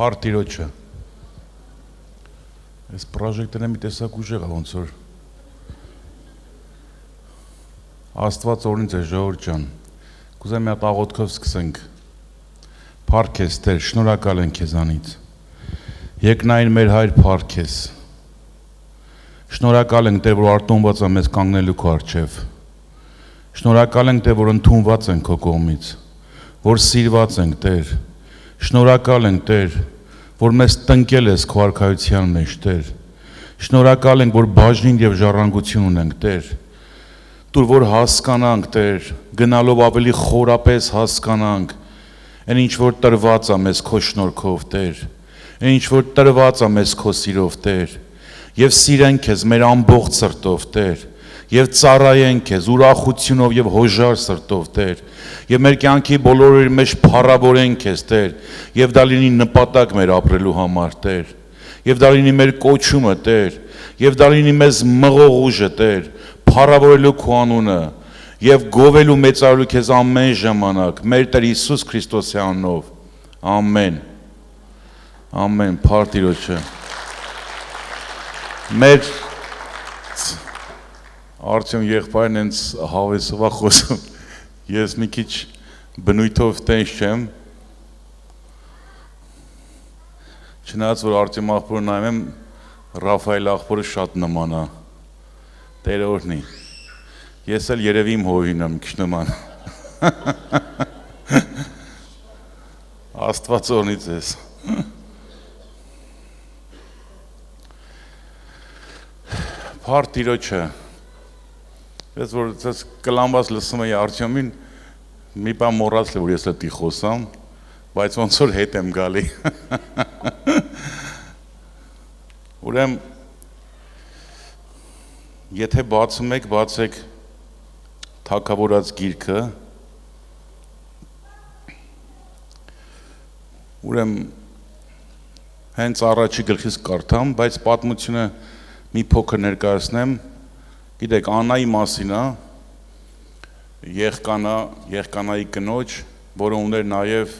Partիրոջը։ Այս պրոժեկտորը մի տեսակ ուժեղ է ոնց որ։ Աստված օրինց է ժողովուրդ ջան։ Կուզեմ մի հատ աղոթքով սկսենք։ Փառք ես Տեր, շնորհակալ ենք քեզանից։ Երկնային մեր Հայր, փառք ես։ Շնորհակալ ենք Տեր, որ արտոնված է մեզ կանգնելու քո առջև։ Շնորհակալ ենք Տեր, որ ընդունված ենք քո կողմից, որ սիրված ենք Տեր։ Շնորհակալ ենք Տեր, որ մեզ տնկել ես քո արքայության մեջ Տեր։ Շնորհակալ ենք, որ բաժին եւ ժառանգություն ունենք Տեր։ Դուր որ հասկանանք Տեր, գնալով ավելի խորապես հասկանանք այն ինչ որ տրված է մեզ քո շնորհքով Տեր, այն ինչ որ տրված է մեզ քո սիրով Տեր, եւ սիրենք քեզ մեր ամբողջ սրտով Տեր, եւ ծառայենք քեզ ուրախությունով եւ հոժար սրտով Տեր, եւ մեր կյանքի բոլորի մեջ փառավորենք քեզ Տեր, եւ դա լինի նպատակ մեր ապրելու համար Տեր, եւ դա լինի մեր կոչումը Տեր, եւ դա լինի մեզ մղող ուժը Տեր, փառավորելու քո անունը եւ գովելու մեծարելու քեզ ամեն ժամանակ մեր Տեր Հիսուս Քրիստոսի անունով ամեն ամեն Partիրոջը մեր Արտյոմ եղբայրն հենց հավեսով է խոսում ես մի քիչ բնույթով տենց չեմ չնայած որ Արտյոմ աղբորը նայում եմ Ռաֆայել աղբորը շատ նման է Տեր օրհնի Ես էլ երևի իմ հորին եմ քիչ նման Աստված օրհնի ձեզ Partիրոջը Ես որ ես կլանված լսում էի Արտյոմին մի բան մոռացել որ ես էդի խոսամ բայց ոնց որ հետ եմ գալի Ուրեմն Եթե բացում եք, բացեք թագավորած գիրքը Ուրեմն հենց առաջի գլխից կարդամ, բայց պատմությունը մի փոքր ներկայացնեմ Գիտեք, Աննայի մասին է եղկանայի կնոջ, որը ուներ նաև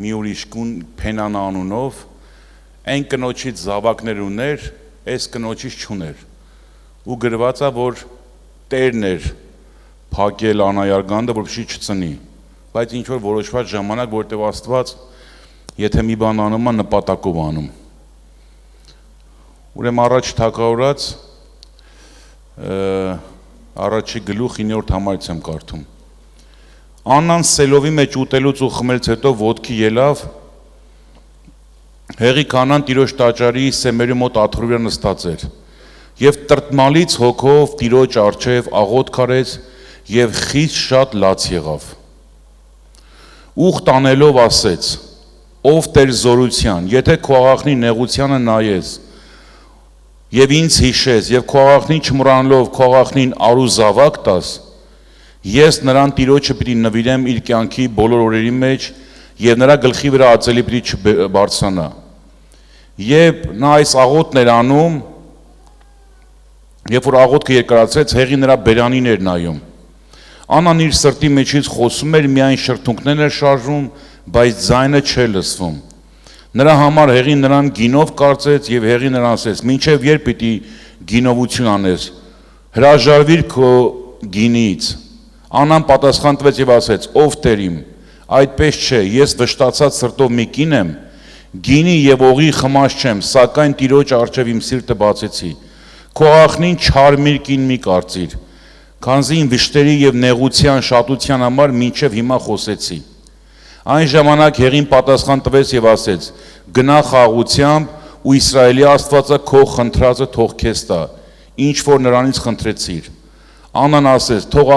մի ուրիշ կուն Փենանա անունով Այն կնոջից զավակներ ուներ, այս կնոջից չուներ ու գրված է, որ Տերն էր փակել Անայարգանդը, որպեսզի չծնի, բայց ինչ որ որոշված ժամանակ, որտեղ Աստված, եթե մի բան անում է, նպատակով անում։ Ուրեմն առաջ թագավորած առաջի գլուխ 9-րդ համարից եմ կարդում։ Աննան սելովի մեջ ուտելուց ու խմելուց հետո ոտքի ելավ, հեղի կանան տիրոջ տաճարի սեմերի մոտ աթոռի վրա նստած էր։ Եվ տրտմալից հոգով տիրոջ առջև աղոթք արեց եւ խիստ շատ լաց եղավ։ Ուխտ անելով ասեց. Ով Տեր զորության, եթե քո աղախնի նեղությանը նայես եւ ինձ հիշես եւ քո աղախնին չմոռանալով քո աղախնին արու զավակ տաս, ես նրան տիրոջը պիտի նվիրեմ իր կյանքի բոլոր օրերի մեջ եւ նրա գլխի վրա ածելի պիտի չբարձրանա։ Եվ նա այս աղոթքն էր անում Երբ որ աղոթքը երկարացրեց, հեղի նրա բերանին էր նայում։ Անան իր սրտի մեջից խոսում էր, միայն շրթունքներն էր շարժվում, բայց ձայնը չէր լսվում։ Նրա համար հեղին նրան գինով կարծեց եւ հեղին նրան ասեց. «Մինչեւ երբ պիտի գինովություն անես, հրաժարվիր քո գինից»։ Անան պատասխան տվեց եւ ասեց. «Ով Տեր իմ, այդպես չէ, ես վշտացած սրտով մի կին եմ, գինի եւ օղի խմած չեմ, սակայն Տիրոջ առջև իմ սիրտը բացեցի։ Քո աղախնին չարմիր կին մի կարծիր, քանզի իմ վշտերի եւ նեղության շատության համար մինչեւ հիմա խոսեցի»։ Այն ժամանակ հեղին պատասխան տվեց եւ ասեց. «Գնա խաղաղությամբ ու Իսրայելի Աստվածը քո խնդրածը թող քեզ տա, ինչ որ նրանից խնդրեցիր»։ Անան ասեց. «Թող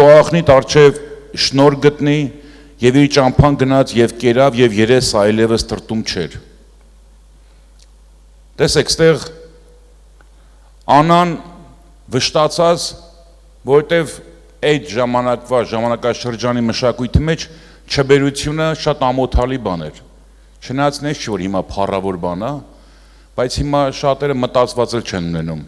աղախնիդ առջև շնորհ գտնի» եւ իր ճամփան գնաց եւ կերավ եւ երես այլևս տրտում չէր։ Տեսեք, ստեղ Անան վշտացած, որտեվ այդ ժամանակաշրջանի մշակույթի մեջ չբերությունը շատ ամոթալի բան էր։ Չնայած նես չի որ հիմա փառավոր բան է, բայց հիմա շատերը մտածված էլ չեն ունենում։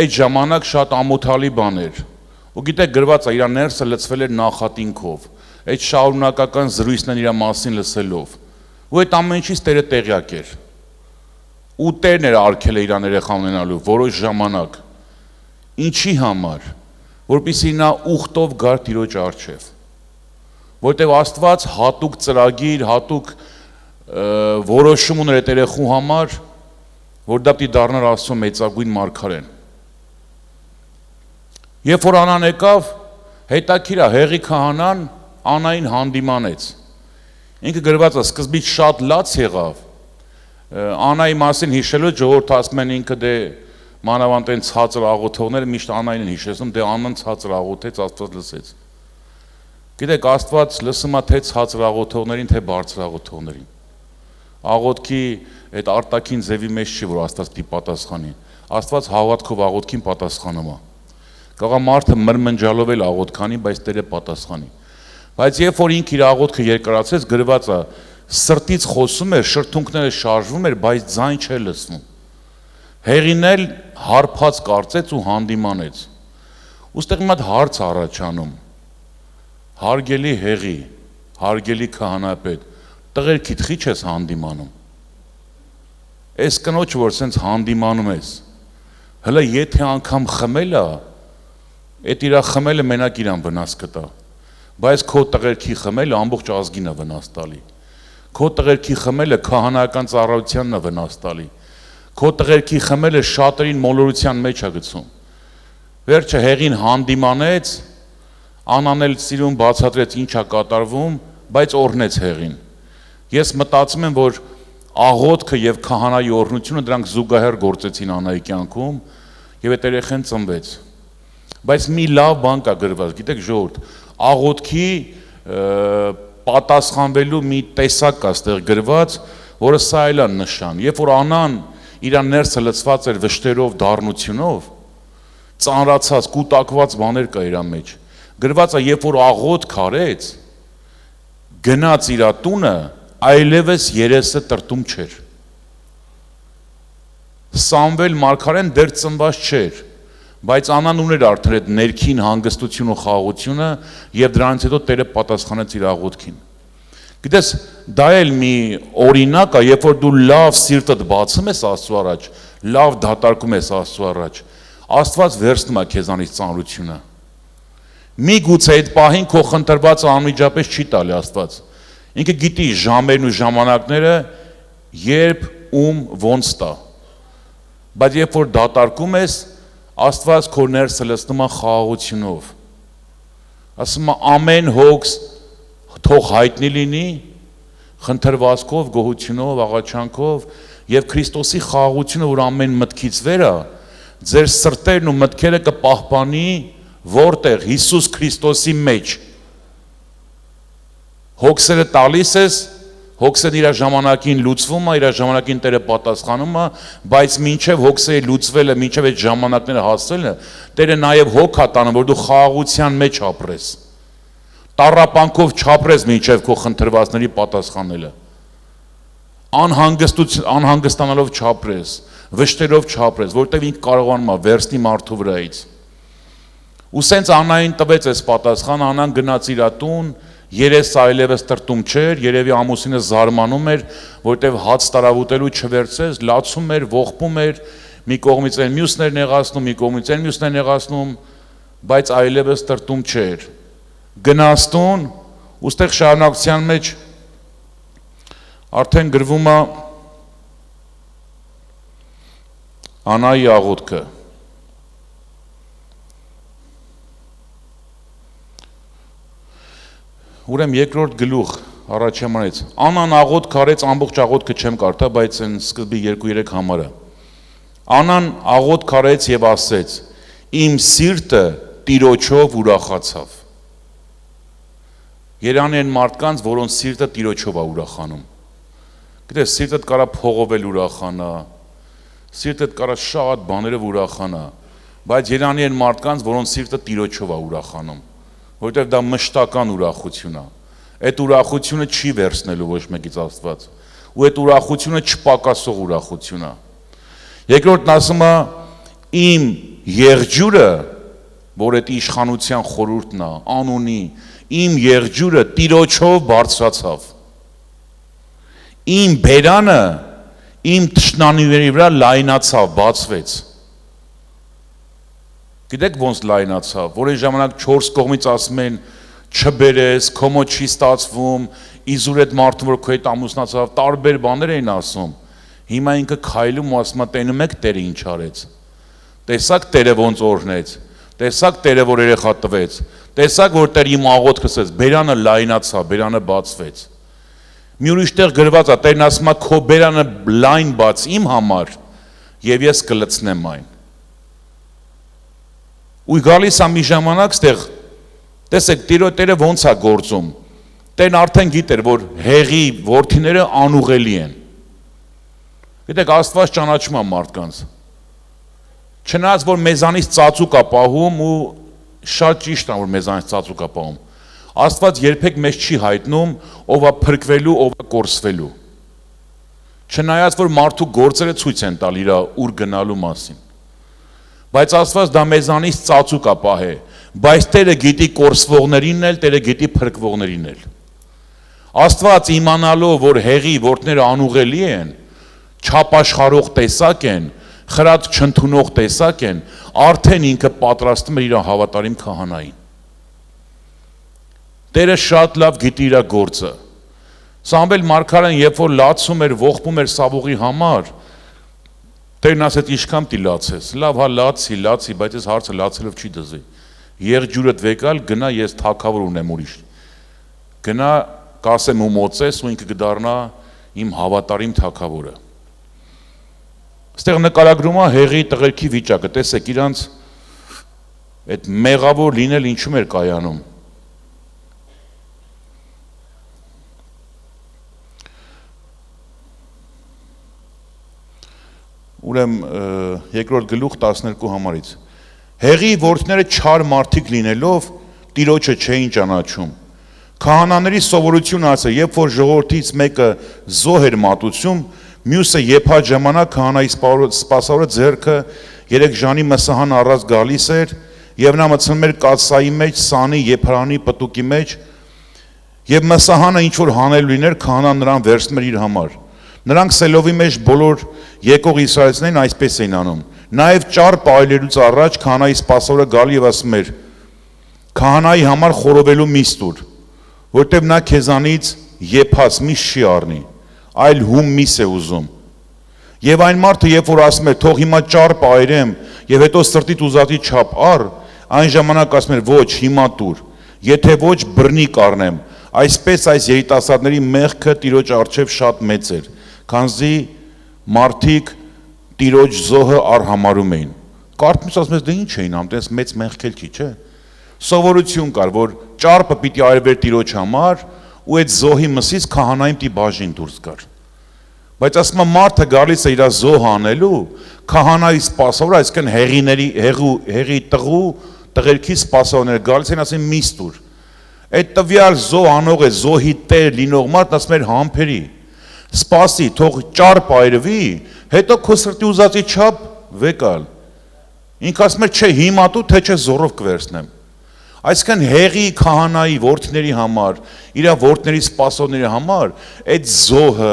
Այդ ժամանակ շատ ամոթալի բան էր։ Ու գիտեք գրված է իր ներսը լցվել էր նախատինքով, այդ շարունակական զրույցն իր մասին լսելով։ Ու այդ ամեն ինչից Տերը տեղյակ էր։ Ու Տերն էր արգել է իրան երեխա ունենալու որոշ ժամանակ։ Ինչի համար, որպեսզի նա ուխտով գար Տիրոջ առջև։ Որտեւ Աստված հատուկ ծրագիր, հատուկ որոշում ուներ այդ երեխու համար, որ դա պիտի դառնար Աստծո մեծագույն մարգարեն։ Երբ որ Անան եկավ, հետաքրքիր է, հեղի քահանան Անային հանդիմանեց։ Ինքը գրված է, սկզբից շատ լաց եղավ։ Անայի մասին հիշելով ժողովուրդը ասում են ինքը դե մանավանդ այն ցածր աղոթողները միշտ Անային են հիշեցնում, դե Անան ցածր աղոթեց, Աստված լսեց։ Գիտեք, Աստված լսում է թե ցածր աղոթողներին, թե բարձր աղոթողներին։ Աղոթքի այդ արտաքին ձևի մեջ չի, որ Աստված պիտի պատասխանի։ Աստված հավատքով աղոթքին պատասխանում է։ Կարող է մարդը մրմնջալով էլ աղոթքանի, բայց Տերը պատասխանի։ Բայց երբ որ ինքը իր աղոթքը երկարացրեց, գրված է, սրտից խոսում էր, շրթունքները շարժվում էր, բայց ձայն չէր լսվում։ Հեղին էլ հարբած կարծեց ու հանդիմանեց։ Ուստեղ մի հատ հարց առաջանում։ Հարգելի հեղի, հարգելի քահանայապետ, տղերքիդ խիչ ես հանդիմանում։ Այս կնոջ որ սենց հանդիմանում ես, հələ եթե անգամ խմել է, այդ իրա խմելը մենակ իրան վնաս կտա։ Բայց քո տղերքի խմելը ամբողջ ազգին է վնաս տալի։ Քո տղերքի խմելը քահանայական ծառայությանն է վնաս տալի։ Քո տղերքի խմելը շատերին մոլորության մեջ է գցում։ Վերջը հեղին հանդիմանեց, Անան էլ սիրուն բացատրեց ինչ է կատարվում, բայց օրհնեց հեղին։ Ես մտածում եմ, որ աղոթքը եւ քահանայի օրհնությունը դրանք զուգահեռ գործեցին Անայի կյանքում եւ այդ երեխան ծնվեց։ Բայց մի լավ բան կա գրված, գիտեք ժողովուրդ, աղոթքի պատասխանվելու մի տեսակ կա ստեղ գրված, որը սա էլ է նշան։ Երբ որ Անան իր ներսը լցված էր վշտերով, դառնությունով, ծանրացած, կուտակված բաներ կա իր մեջ։ Գրված է, երբ որ աղոթք արեց, գնաց իր տունը, այլևս երեսը տրտում չէր։ Սամվել մարգարեն դեռ ծնված չէր, բայց Անան ուներ արդեն այդ ներքին հանգստություն ու խաղաղությունը եւ դրանից հետո Տերը պատասխանեց իր աղոթքին։ Գիտես, դա էլ մի օրինակ է, երբ որ դու լավ սիրտդ բացում ես Աստծո առաջ, լավ դատարկում ես Աստծո առաջ, Աստված վերցնում է քեզանից ծանրությունը։ Միգուցե այդ պահին քո խնդրվածը անմիջապես չի տալի Աստված։ Ինքը գիտի ժամերն ու ժամանակները, երբ ոնց տա։ Բայց երբ որ դատարկում ես, Աստված քո ներսը լցնում է խաղաղությունով։ Ասում է ամեն հոգս թող հայտնի լինի, խնդրվածքով, գոհությունով, աղաչանքով եւ Քրիստոսի խաղաղությունը, որ ամեն մտքից վեր է, ձեր սրտերն ու մտքերը կպահպանի որտեղ Հիսուս Քրիստոսի մեջ։ Հոգսերը տալիս ես, հոգսերը իր ժամանակին լուծվում է, իր ժամանակին Տերը պատասխանում է, բայց մինչև հոգսերը լուծվելը, մինչև այդ ժամանակները հասնելը, Տերը նաև հոգ է տանում, որ դու խաղաղության մեջ ապրես։ Տառապանքով չապրես մինչև քո խնդրվածների պատասխանելը։ Անհանգստանալով չապրես, վշտերով չապրես, որտեղ ինքը կարողանում է վերցնի մարդու վրայից։ Ու սենց Անային տվեց այս պատասխան, Անան գնաց իր տուն, երեսը այլևս տրտում չէր, երևի ամուսինը զարմանում էր, որտեղ հաց տարավուտելու չվերցեց, լացում էր, ողբում էր, մի կողմից այն մյուսներ նեղացնում, մի կողմից այն մյուսներ նեղացնում, բայց այլևս տրտում չէր։ Գնաց տուն, ուստեղ շարունակության մեջ արդեն գրվում է Անայի աղոթքը։ Ուրեմն երկրորդ գլուխ առաջամանից Անան աղոթք արեց, ամբողջ աղոթքը չեմ կարդա, բայց այն սկզբի 2-3 համարը։ Անան աղոթք արեց եւ ասեց. Իմ սիրտը Տիրոջով ուրախացավ։ Երանի են մարդկանց, որոնց սիրտը Տիրոջով է ուրախանում։ Գիտես, սիրտդ կարա փողով էլ ուրախանա, սիրտդ կարա շատ բաներով ուրախանա, բայց երանի են մարդկանց, որոնց սիրտը Տիրոջով է ուրախանում, որտեղ դա մշտական ուրախություն է։ Այդ ուրախությունը չի վերցնելու ոչ մեկից Աստված, ու այդ ուրախությունը չպակասող ուրախություն է։ Երկրորդն ասում է իմ եղջյուրը, որ այդ իշխանության խորհուրդն է, անունի, իմ եղջյուրը Տիրոջով բարձրացավ։ Իմ բերանը իմ թշնամիների վրա լայնացավ, բացվեց։ Գիտեք ոնց լայնացավ, որ այն ժամանակ 4 կողմից ասում են չբերես, քո մոտ չի ստացվում, իզուր այդ մարդը որ քո հետ ամուսնացավ, տարբեր բաներ էին ասում։ Հիմա ինքը քայլում ու ասում է տենում եք Տերը ինչ արեց։ Տեսակ Տերը ոնց օրհնեց։ Տեսակ Տերը որ երեխա տվեց։ Տեսակ որ Տերը իմ աղոթքը լսեց, բերանը լայնացավ, բերանը բացվեց։ Մի ուրիշ տեղ գրված է, Տերն ասում է քո բերանը լայն բաց իմ համար եւ ես կլցնեմ այն։ Ու գալիս է մի ժամանակ ստեղ, տեսեք Տերը ոնց է գործում։ Տերն արդեն գիտեր, որ հեղի որդիները անուղելի են։ Գիտեք, Աստված ճանաչում է մարդկանց։ Չնայած որ մեզանից ծածուկ է պահում ու շատ ճիշտ է որ մեզանից ծածուկ է պահում։ Աստված երբեք մեզ չի հայտնում ով է փրկվելու, ով է կորսվելու։ Չնայած որ մարդու գործերը ցույց են տալ իր ուր գնալու մասին։ Բայց Աստված դա մեզանից ծածուկ է պահե, բայց Տերը գիտի կորսվողներին էլ, Տերը գիտի փրկվողներին էլ։ Աստված իմանալով որ հեղի որդները անուղելի են, չապաշխարող տեսակ են, խրատ չընդունող տեսակ են, արդեն ինքը պատրաստում է իր հավատարիմ քահանային։ Տերը շատ լավ գիտի իր գործը։ Սամվել մարգարեն երբ որ լացում էր, ողբում էր Սավուղի համար, Տերն ասեց ինչքան պիտի լացես։ Լավ, հա լացի, բայց այս հարցը լացելով չի դզի։ Եղջյուրդ վեկալ գնա ես թագավոր ունեմ ուրիշ։ Գնա կասեմ ու մոծես ու ինքը կդառնա իմ հավատարիմ թագավորը։ Ստեղ նկարագրում է հեղի տղերքի վիճակը, տեսեք իրանց այդ մեղավոր լինել ինչու էր կայանում։ Ուրեմն երկրորդ գլուխ 12 համարից։ Հեղի որդիները չար մարդիկ լինելով Տիրոջը չէին ճանաչում։ Քահանաների սովորությունը ասա, երբ որ ժողովրդից մեկը զոհ էր մատուցում, մյուսը եփած ժամանակ քահանայի սպասավորը ձեռքը 3 ժանի մսահան առած գալիս էր եւ նա մտցնում էր կաթսայի մեջ, սանի, եփարանի պտուկի մեջ եւ մսահանը ինչ որ հանելու լիներ, քահանան նրան վերցնում էր իր համար։ Նրանք սելովի մեջ բոլոր եկող իսրայելցիներն այսպես էին անում։ Նաև ճար պայելելուց առաջ քահանայի սպասավորը գալի եւ ասում էր. քահանայի համար խորովելու միս տուր, որտեղ նա քեզանից եփած միս չի առնի, այլ հում միս է ուզում։ Եվ այն մարդը, երբ որ ասում է, թող հիմա ճար պայրեմ եւ հետո սրտիդ ուզածի չափ առ, այն ժամանակ ասում էր, ոչ, հիմա տուր, եթե ոչ բռնի կառնեմ։ Այսպես այս երիտասարդների մեղքը Տիրոջ առջև շատ մեծ էր, քանզի մարդիկ Տիրոջ զոհը արհամարում էին։ Կարծում ասում ես դե ինչ էին անում, դες մեծ մեղքել չի, չէ։ Սովորություն կար, որ ճարպը պիտի արվեր Տիրոջ համար ու այդ զոհի մսից քահանային պիտի բաժին դուրս գար։ Բայց ասում եմ մարդը գալիս է իր զոհ անելու, քահանայի սպասավորը, այսինքն հեղի տղերքի սպասավորները գալիս են ասեն միս տուր։ Այդ տվյալ զոհ անող է, զոհի տեր լինող մարդն ասում էր համբերի, սպասի, թող ճար պայրվի, հետո քո սրտի ուզածի չափ վեկալ։ Ինքը ասում էր, չէ, հիմա դու թե չէ զորով կվերցնեմ։ Այսինքն հեղի քահանայի որդիների համար, իր որդների սպասողների համար, այդ զոհը,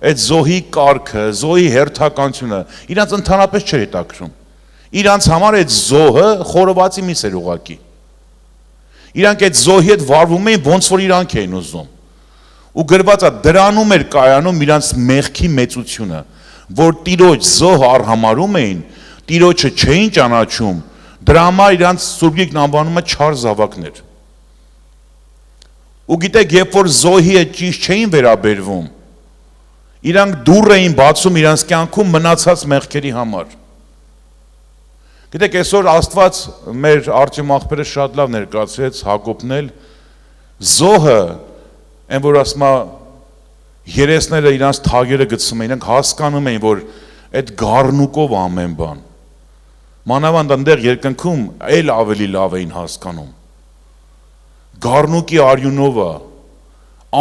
այդ զոհի կարգը, զոհի հերթականությունը իրանց ընդհանրապես չէր հետաքրում։ Իրանց համար այդ զոհը խորովածի միս էր ուղակի։ Իրանք այդ զոհի հետ վարվում էին ոնց որ իրանք էին ուզում։ Ու գրված է դրանում էր կայանում իրանց մեղքի մեծությունը, որ Տիրոջ զոհ արհամարում էին, Տիրոջը չէին ճանաչում, դրա համար իրանց Սուրբ Գիրքն անվանում է չար զավակներ։ Ու գիտեք, երբ որ զոհի հետ ճիշտ չէին վերաբերվում, իրանք դուռ էին բացում իրանց կյանքում մնացած մեղքերի համար։ Գիտեք, այսօր Աստված մեր Արճեմ աղբերը շատ լավ ներկայացրեց Հակոբն էլ զոհը, այն որ ասում է երեսները իրանց թագերը գցում էին, իրենք հասկանում էին, որ այդ գառնուկով ամեն բան։ Մանավանդ այնտեղ երկնքում էլ ավելի լավ էին հասկանում։ Գառնուկի արյունով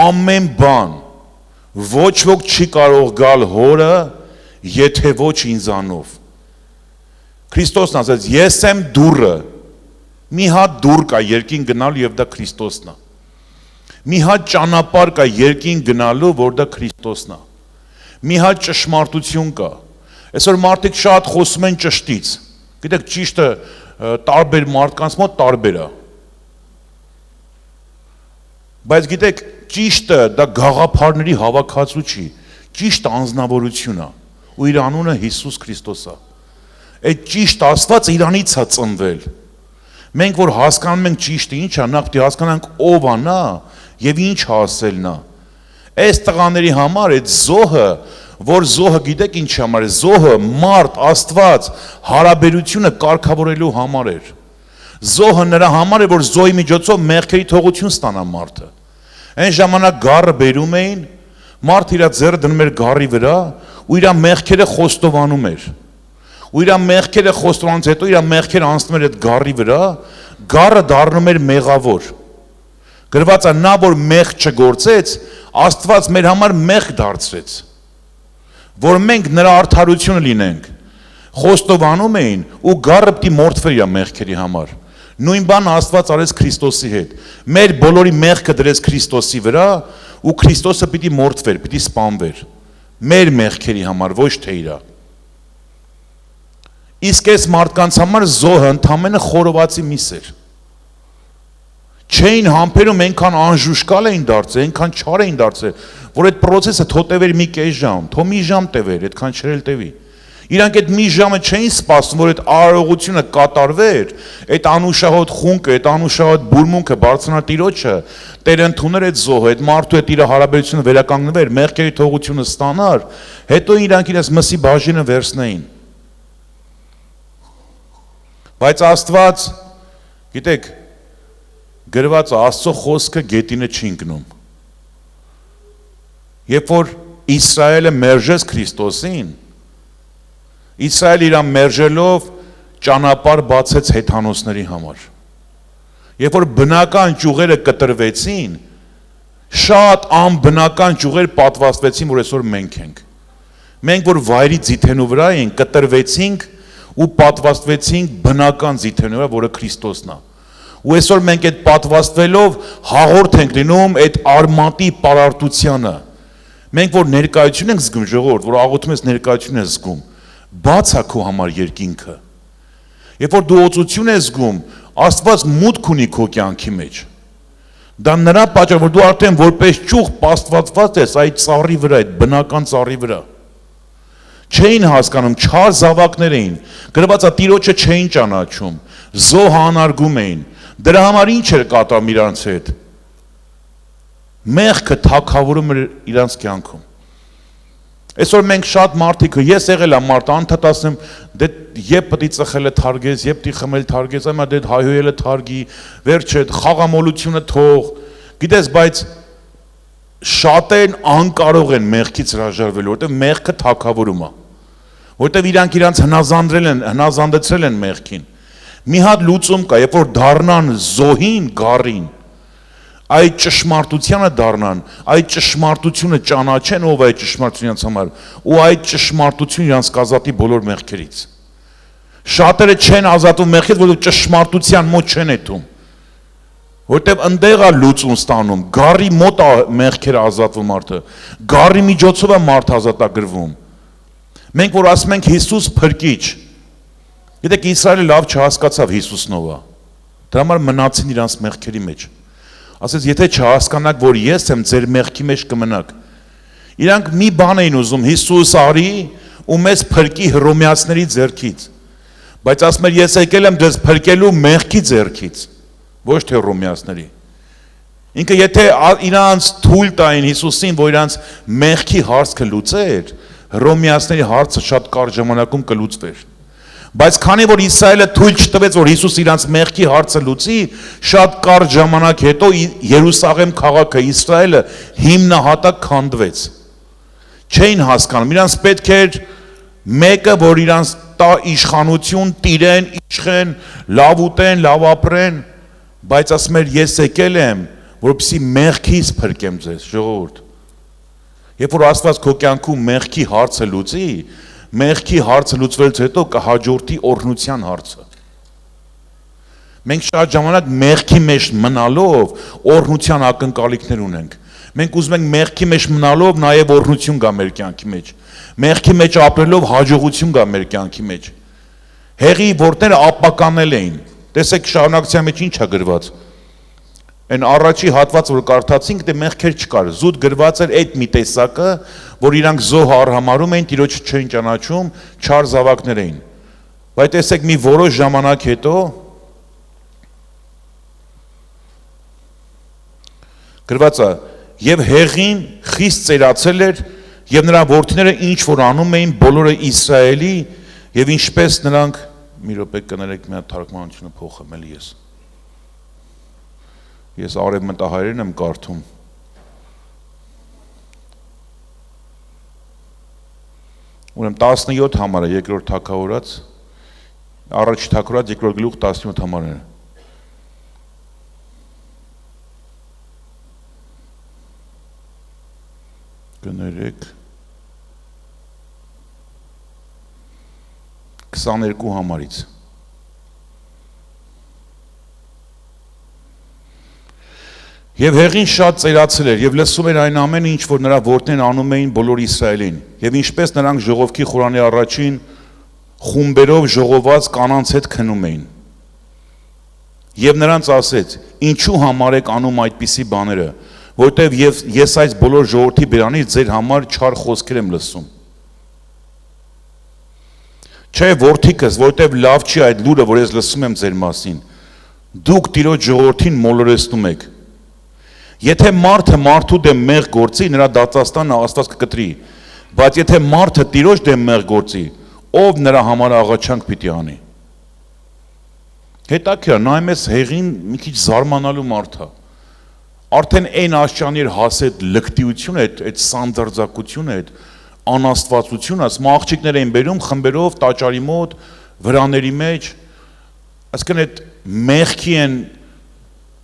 ամեն բան ոչ ոք չի կարող գալ հորը, եթե ոչ ինձանով։ Քրիստոսն ասաց, ես եմ դուռը, մի հատ դուռ կա երկին գնալու և դա Քրիստոսն է։ Մի հատ ճանապարհ կա երկին գնալու, որ դա Քրիստոսն է։ մի հատ ճշմարտություն կա։ Այսօր մարդիկ շատ խոսում են ճշտից։ Գիտեք, ճիշտը տարբեր մարդկանց մոտ տարբեր է։ Բայց գիտեք, ճիշտը դա գաղափարների հավաքածու չի, ճիշտ անձնավորություն է, ու իր անունը Հիսուս Քրիստոս է։ Այդ ճիշտ Աստվածը իրանից է ծնվել։ Մենք որ հասկանում ենք ճիշտը ինչ է, նախ պետք է հասկանանք ով է նա եւ ինչ ասելն է։ Այս տղաների համար այդ զոհը, որ զոհը գիտեք ինչ համար է, զոհը մարդ, Աստված հարաբերությունը կարգավորելու համար էր։ Զոհը նրա համար է, որ զոհի միջոցով մեղքերի թողություն ստանա մարդը։ Այն ժամանակ գառը բերում էին, մարդը իր ձեռը դնում էր գառի վրա ու իր մեղքերը խոստովանում էր։ Ու իր մեղքերը խոստովանից հետո իր մեղքերը անցնում էր այդ գառի վրա, գառը դառնում էր մեղավոր։ Գրված է նա, որ մեղք չգործեց, Աստված մեր համար մեղք դարձրեց, որ մենք նրա արդարությունը լինենք։ Խոստովանում էին ու գառը պիտի մորթվեր իր մեղքերի համար։ Նույն բանը Աստված արեց Քրիստոսի հետ։ Մեր բոլորի մեղքը դրեց Քրիստոսի վրա ու Քրիստոսը պիտի մորթվեր, պիտի սպանվեր։ Մեր մեղքերի համար, ոչ թե իրա։ Իսկ այս մարդկանց համար զոհը ընդամենը խորովածի միս էր։ Չէին համբերում, այնքան անժուշկալ էին դարձել, այնքան չար էին դարձել, որ այդ process-ը թո տևեր մի կես ժամ, թո մի ժամ տևեր, այդքան չրել տևի։ Իրանք այդ մի ժամը չէին սպասում, որ այդ արարողությունը կատարվեր, այդ անուշահոտ խունկը, այդ անուշահոտ բուրմունքը բարձրանա Տիրոջը, Տերը ընդուներ այդ զոհը, այդ մարդու հետ իր հարաբերությունը վերականգնվեր, մեղքերի թողությունը ստանար, հետո իրանք իրենց մսի բաժինը վերցնեին։ Բայց Աստված, գիտեք, գրված Աստծո խոսքը գետինը չի ընկնում։ Երբ որ Իսրայելը մերժեց Քրիստոսին, Իսրայելը իրան մերժելով ճանապարհ բացեց հեթանոսների համար։ Երբ որ բնական ճյուղերը կտրվեցին, շատ անբնական ճյուղեր պատվաստվեցին, որ այսօր մենք ենք։ Մենք որ վայրի ձիթենու վրա ենք, կտրվեցինք ու պատվաստվեցինք բնական ձիթենու վրա, որը Քրիստոսն է։ Ու այսօր մենք այդ պատվաստվելով հաղորդ ենք լինում այդ արմատի պարարտությանը։ Մենք որ ներկայություն ենք զգում, ժողովուրդ, որ աղոթում ես ներկայություն ես զգում, բաց է քո համար երկինքը։ Երբ որ դու օծություն ես զգում, Աստված մուտք ունի քո կյանքի մեջ։ Դա նրա պատճառով, որ դու արդեն որպես ճյուղ պաստվածված ես այդ ծառի վրա, այդ բնական ծառի վրա։ Չէին հասկանում, չար զավակներ էին, գրված է Տիրոջը չէին ճանաչում, զոհ անարգում էին։ Դրա համար ինչ էր կատարում իրանց հետ։ Մեղքը թագավորում էր իրանց կյանքում։ Այսօր մենք շատ մարդիկ, ես եղել եմ մարդ, անդադ ասեմ, դե երբ պետք է ծխելը թարգես, երբ պետք է խմել թարգես, այմա դե հայհոյելը թարգի, վերջը խաղամոլությունը թող։ Գիտես, բայց շատերն անկարող են մեղքից հրաժարվել, որտեղ մեղքը թագավորում է։ Որտեղ իրանք իրանց հնազանդեցրել են մեղքին։ Մի հատ լուծում կա, երբ որ դառնան զոհին, գառին, այդ ճշմարտությանը դառնան, այդ ճշմարտությունը ճանաչեն, ով այդ ճշմարտությունից համար, ու այդ ճշմարտությունը իրանց կազատի բոլոր մեղքերից։ Շատերը չեն ազատում մեղքից, որովհետև ճշմարտության մոտ չեն եթում։ Որտև ընդեղ է լուծում ստանում, գառի մոտ է մեղքերը ազատվում մարդը, գառի միջոցով է մարդ ազատագրվում։ Մենք որ ասում ենք Հիսուս փրկիչ, գիտեք Իսրայելը լավ չհասկացավ Հիսուսնով է, դրա համար մնացին իրանց մեղքերի մեջ։ Ասեց եթե չհասկանաք, որ ես եմ ձեր մեղքի մեջ կմնաք։ Իրանք մի բան էին ուզում Հիսուս արի ու մեզ փրկի հռոմեացիների ձեռքից։ Բայց ասում էր ես եկել եմ ձեզ փրկելու մեղքի ձեռքից, ոչ թե հռոմեացիների։ Ինքը եթե իրանց թույլ տային Հիսուսին, որ իրանց մեղքի հարցը լուծեր, հռոմեացիների հարցը շատ կարճ ժամանակում կլուծվեր։ Բայց քանի որ Իսրայելը թույլ չտվեց, որ Հիսուս իրանց մեղքի հարցը լուծի, շատ կարճ ժամանակ հետո Երուսաղեմ քաղաքը Իսրայելը հիմնահատակ քանդվեց։ Չէին հասկանում, իրանց պետք էր մեկը, որ իրանց տա իշխանություն, տիրեն, իշխեն, լավ ուտեն, լավ ապրեն, բայց ասում էր ես եկել եմ, որպեսզի մեղքից փրկեմ ձեզ, ժողովուրդ։ Երբ որ Աստված քո կյանքում մեղքի հարցը լուծի, մեղքի հարցը լուծվելուց հետո կհաջորդի օրհնության հարցը։ Մենք շատ ժամանակ մեղքի մեջ մնալով օրհնության ակնկալիքներ ունենք։ Մենք ուզում ենք մեղքի մեջ մնալով նաև օրհնություն գա մեր կյանքի մեջ։ Մեղքի մեջ ապրելով հաջողություն գա մեր կյանքի մեջ։ Հեղի որդները ապականել էին։ Տեսեք շարունակության մեջ ինչ է գրված։ Այն առաջի հատված, որ կարդացինք, դե մեղքեր չկար։ Զուտ գրված էր այդ մի տեսակը, որ իրանք զոհ արհամարում էին, Տիրոջը չէին ճանաչում, չար զավակներ էին։ Բայց տեսեք մի որոշ ժամանակ հետո գրված է, եւ հեղին խիստ ծերացել էր, եւ նրա որդիները ինչ որ անում էին բոլորը Իսրայելի, եւ ինչպես նրանք մի րոպե կներեք մի հատ թարգմանությունը փոխեմ էլի ես արևմտահայերեն եմ կարդում ուրեմն 17 համարը երկրորդ թագավորած առաջի թագավորած երկրորդ գլուխ 17 համարները կներեք 22 համարից Եվ հեղին շատ ծերացել էր եւ լսում էր այն ամենը ինչ որ նրա որդներն անում էին բոլոր Իսրայելին եւ ինչպես նրանք ժողովքի խորանի առաջին խումբերով ժողոված կանանց հետ քնում էին եւ նրանց ասեց ինչու համար եք անում այդպիսի բաները որտեվ ես այս բոլոր ժողովրդի բերանից ձեր համար չար խոսքեր եմ լսում Չէ որդիկս որտեվ լավ չի այդ լուրը որ ես լսում եմ ձեր մասին դուք Տիրոջ ժողովրդին մոլորեցնում եք Եթե մարդը մարդու դեմ մեղ գործի, նրա դատաստանը Աստված կկտրի, բայց եթե մարդը Տիրոջ դեմ մեղ գործի, ով նրա համար աղաչանք պիտի անի։ Հետաքրքիր է, նայում ես հեղին մի քիչ զարմանալու մարդ է։ Արդեն այն աշճանի էր հասել լկտիությունը, այդ սանդարձակությունը, այդ անաստվածությունը, ասում աղջիկներ էին բերում խմբերով տաճարի մոտ, վրաների մեջ, այսինքն այդ մեղքի են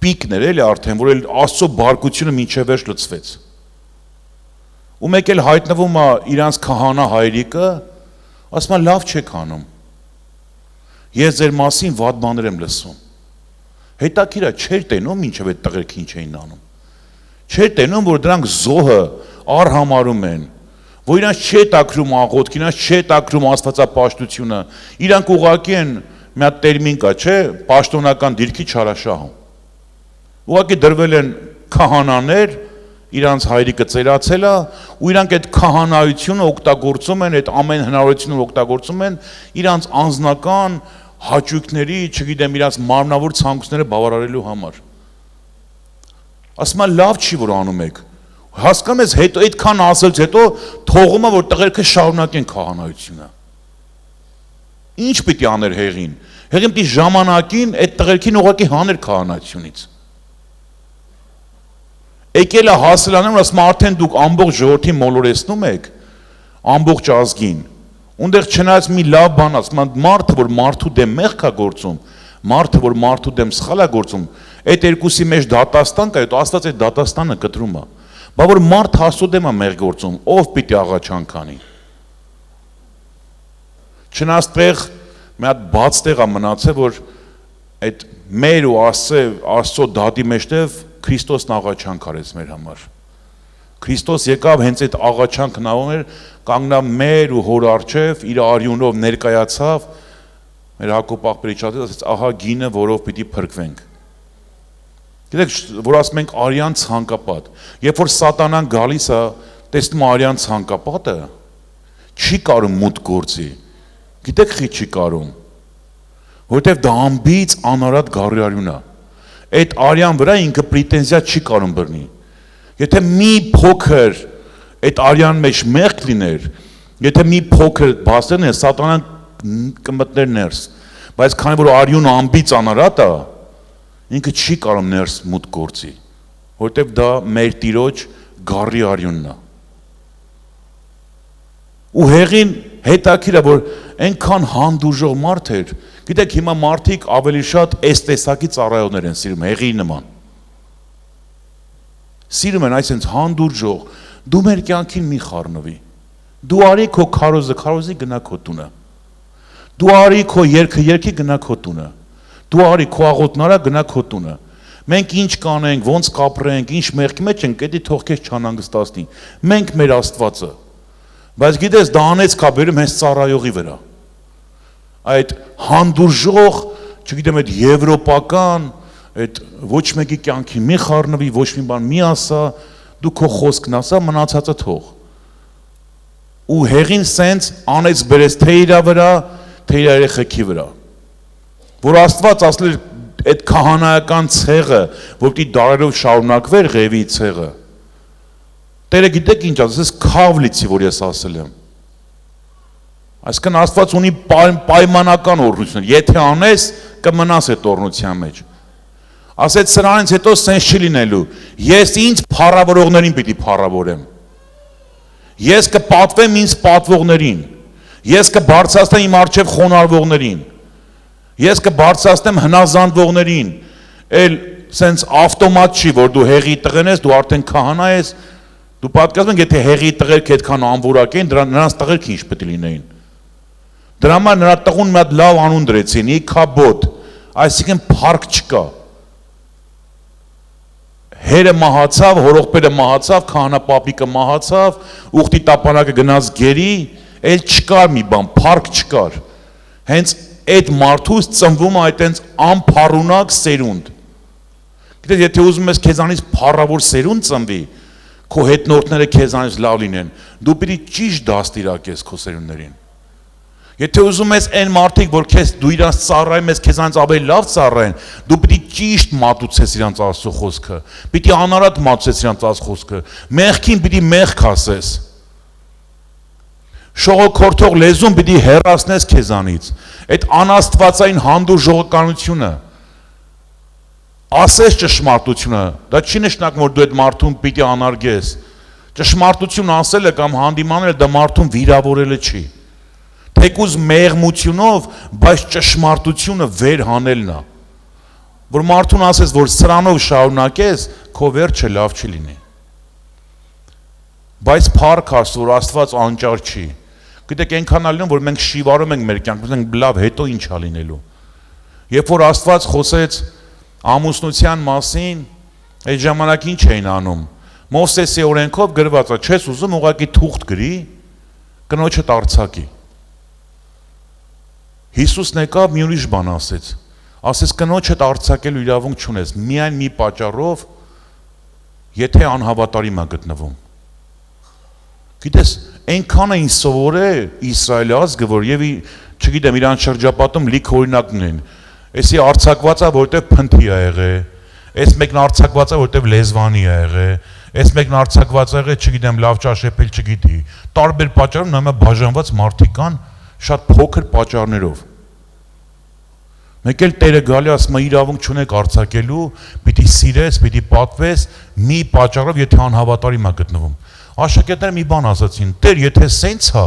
պիկներ էլի արդեն, որ Աստծո բարկությունը մինչև վերջ լցվեց։ Ու մեկ էլ հայտնվում է իրանց քահանա հայրիկը, ասում է լավ չեք անում։ Ես ձեր մասին վատ բաներ եմ լսում։ Հետաքրքիր է, չէր տենում մինչև այդ տղերքը ինչ էին անում։ Չէր տենում, որ դրանք զոհը արհամարում են, որ իրանց չի տակրում աղոթք, իրանց չի տակրում աստվածապաշտությունը, իրանք ուղղակի են մի հատ տերմին կա, չէ, պաշտոնական դիրքի չարաշահում։ Ուղղակի դրվել են քահանաներ, իրանց հայրիկը ծերացել է, ու իրանք այդ քահանայությունը օգտագործում են, այդ ամեն հնարավորությունը օգտագործում են իրանց անձնական հաճույքների, չգիտեմ, իրանց մարմնավոր ցանկությունները բավարարելու համար։ Ասում եմ լավ չի որ անում եք։ Հասկանում ես, հետո այդքան ասելուց հետո թողում է որ տղերքը շարունակեն քահանայությունը։ Ինչ պիտի աներ հեղին։ Հեղին պիտի ժամանակին այդ տղերքին ուղղակի հաներ քահանայությունից։ Եկել է հասել անեմ, ասում արդեն դուք ամբողջ ժողովրդին մոլորեցնում եք, ամբողջ ազգին։ Ունդեղ չնայած մի լավ բան ասում, մարդը որ մարդու դեմ մեղք է գործում, մարդը որ մարդու դեմ սխալ է գործում, այդ երկուսի մեջ դատաստան կա, հետո Աստված այդ դատաստանը կտրում է։ Բա որ մարդ Աստծո դեմ է մեղք գործում, ով պիտի աղաչանք անի։ Չնայած տեղ մի հատ բաց տեղ է մնացել, որ այդ մեր ու Աստծո դատի մեջտեղ Քրիստոսն աղաչանք արեց մեր համար։ Քրիստոս եկավ հենց այդ աղաչանք նայում էր, կանգնավ մեր ու հոր առջև, իր արյունով ներկայացավ, մեր Հակոբ աղբերի չաթից ասեց, ահա գինը, որով պիտի փրկվենք։ Գիտեք, որ ասում ենք արյան ցանկապատ, երբ որ սատանան գալիս է, տեսնում արյան ցանկապատը, չի կարում մուտք գործի։ Գիտեք խի չի կարում, որովհետև դա ամբից անարատ գարի արյուն է։ Այդ արյան վրա ինքը պրետենզիա չի կարում բռնի։ Եթե մի փոքր այդ արյան մեջ մեղք լիներ, եթե մի փոքր բացներ, սատանան կմտներ ներս, բայց քանի որ արյունը ամբից անարատ է, ինքը չի կարող ներս մուտք գործի, որովհետև դա մեր Տիրոջ գարի արյունն է։ Ու հեղին հետաքրքիր է, որ այնքան հանդուրժող մարդ էր, գիտեք հիմա մարդիկ ավելի շատ այս տեսակի ծառայողներ են սիրում, հեղի նման։ Սիրում են այսպես հանդուրժող, դու մեր կյանքին մի խառնվի։ Դու արի քո քարոզի գնա քո տունը։ Դու արի քո երգը գնա քո տունը։ Դու արի քո աղոթնարա գնա քո տունը։ Մենք ինչ կանենք, ոնց կապրենք, ինչ մեղքի մեջ ենք, դա թող քեզ չանհանգստացնի։ Մենք մեր Աստվածը։ Բայց գիտես, դա անեցք է բերում հենց ծառայողի վրա։ Այդ հանդուրժող, չգիտեմ, այդ եվրոպական, այդ ոչ մեկի կյանքի մի խառնվի, ոչ մի բան մի ասա, դու քո խոսքն ասա, մնացածը թող։ Ու հեղին սենց անեց բերեց թե իրա վրա, թե իր երեխեքի վրա։ Որ Աստված ասել այդ քահանայական ցեղը, որ պիտի դարերով շարունակվեր Ղևի ցեղը։ Տերը գիտեք ինչ ասես, քավլիցի, որ ես ասել եմ։ Այսինքն Աստված ունի պայմանական օրհնություն, եթե անես, կմնաս այդ օրհնության մեջ։ Ասեց սրանից հետո սենց չի լինելու, ես ինձ փառավորողներին պիտի փառավորեմ։ Ես կպատվեմ ինձ պատվողներին, ես կբարձրացնեմ իմ առջև խոնարհվողներին, ես կբարձրացնեմ հնազանդվողներին, էլ սենց ավտոմատ չի, որ դու հեղի տղեն ես, դու արդեն քահանա ես, դու պատկերացնում ես, եթե հեղի տղերք այդքան անվորակ էին, նրանց տղերքը ինչ պետք է լինեին։ Դրա համար նրա տղուն մի հատ լավ անուն դրեցին, Իքաբոդ, այսինքն փառք չկա։ Հերը մահացավ, հորողբերը մահացավ, քահանապապիկը մահացավ, ուխտի տապանակը գնաց գերի, էլ չկար մի բան, փառք չկար։ Հենց այդ մարդուց ծնվում է այտենց անփառունակ սերունդ։ Գիտես, եթե ուզում ես քեզանից փառավոր սերունդ ծնվի, քո հետնորդները քեզանից լավ լինեն, դու պիտի ճիշտ դաստիարակես քո սերունդներին։ Եթե ուզում ես այն մարդիկ, որ դու իրանց ծառայում ես, քեզանից ավելի լավ ծառայեն, դու պիտի ճիշտ մատուցես իրանց Աստծո խոսքը, պիտի անարատ մատուցես իրանց Աստծո խոսքը, մեղքին պիտի մեղք ասես։ Շողոքորթող լեզուն պիտի հեռացնես քեզանից։ Այդ անաստվածային հանդուրժողականությունը, ասես ճշմարտությունը, դա չի նշանակում, որ դու այդ մարդուն պիտի անարգես։ Ճշմարտություն ասելը կամ հանդիմանելը դա մարդուն վիրավորելը չի։ Թեկուզ մեղմությունով, բայց ճշմարտությունը վեր հանելն է։ Որ մարդուն ասես, որ սրանով շարունակես, քո վերջը լավ չի լինի։ Բայց փառք Աստծո, որ Աստված անճար չի։ Գիտեք, այնքան ալնում, որ մենք շիվարում ենք մեր կյանքում, մենք լավ հետո ինչ ա լինելու։ Երբ որ Աստված խոսեց ամուսնության մասին, այդ ժամանակ ինչ էին անում։ Մովսեսի օրենքով գրված է, չես ուզում ուղղակի թուղթ գրի, կնոջդ արձակի։ Հիսուսն եկավ մի ուրիշ բան ասեց, ասեց կնոջդ արձակելու իրավունք չունես, միայն մի պատճառով, եթե անհավատարիմ է գտնվում։ Գիտես, այնքան էին սովորել Իսրայելի ազգը, որ եւ չգիտեմ, իրան շրջապատում լիք օրինակներ են։ Էսի արձակված է, որտեվ փնթի է եղել, էս մեկն արձակված է, որտեվ լեզվանի է եղել, էս մեկն արձակված է եղել, չգիտեմ, լավ ճաշեպել չգիտի։ Տարբեր պատճառով նայում է բաժանված մարդիկ կան շատ փոքր պատճառներով։ Մեկ էլ Տերը գալի ասում է իրավունք չունեք արձակելու, պիտի սիրես, պիտի պատվես մի պատճառով, եթե անհավատարիմ է գտնվում։ Աշակերտները մի բան ասացին, Տեր, եթե սենց է,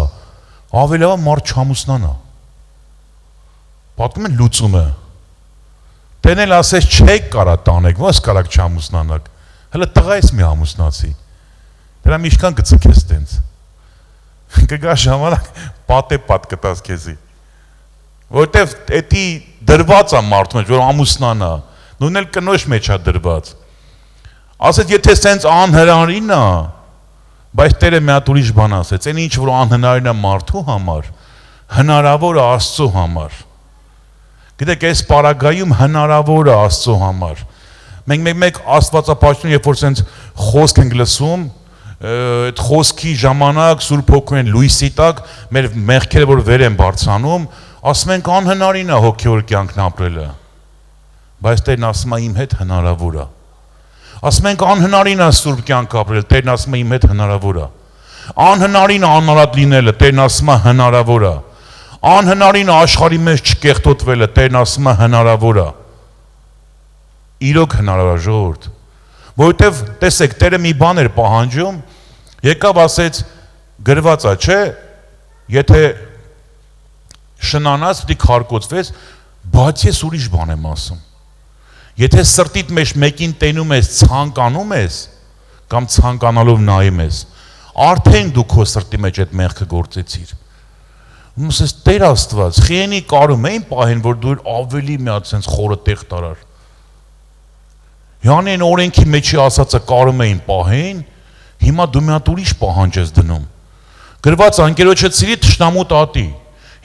ավելի լավ մարդ չամուսնանա։ Պատմում են լուծումը։ Տերն էլ ասես չեք կարա տանեք, ո՞նց կարաք չամուսնանաք։ Հələ տղա ես մի ամուսնացի։ Դրա միշքան կծկես տենց։ Կգա ժամանակ պատեպատ կտաս քեզի։ Որտեվ էդի դրված է մարդու մեջ, որ ամուսնանա, նույնն էլ կնոջ մեջ է դրված։ Ասեց, եթե սենց անհնարին է, բայց Տերը մի հատ ուրիշ բան ասեց, այն ինչ որ անհնարին է մարդու համար, հնարավոր է Աստծո համար։ Գիտեք, այս պարագայում հնարավոր է Աստծո համար։ Մենք մեկ Աստվածապաշտություն, երբ որ սենց խոսք ենք լսում, այդ խոսքի ժամանակ Սուրբ Հոգին լույսի տակ մեր մեղքերը որ վեր են բարձրանում, ասում ենք անհնարին է հոգևոր կյանքն ապրելը, բայց Տերն ասում է իմ հետ հնարավոր է։ Ասում ենք անհնարին է սուրբ կյանք ապրել, Տերն ասում է իմ հետ հնարավոր է։ Անհնարին է անարատ լինելը, Տերն ասում է հնարավոր է։ Անհնարին է աշխարհի մեջ չկեղտոտվելը, Տերն ասում է հնարավոր է։ Իրոք հնարավոր է, ժողովուրդ։ Որովհետև տեսեք, Տերը մի բան էր պահանջում, եկավ ասեց գրված է, չէ, եթե շնանաս, պիտի քարկոծվես, բայց ես ուրիշ բան եմ ասում։ Եթե սրտիդ մեջ մեկին տենում ես, ցանկանում ես, կամ ցանկանալով նայում ես, արդեն դու քո սրտի մեջ այդ մեղքը գործեցիր։ Ումսես Տեր Աստված, խիենի կարում էին պահեն, որ դու ավելի մի հատ sense խորը տեղ տարար։ Յանի այն օրենքի մեջի ասածը կարում էին պահեն, հիմա դու մի հատ ուրիշ պահանջ ես դնում։ Գրված անկերոջը սիրի թշնամու տատի։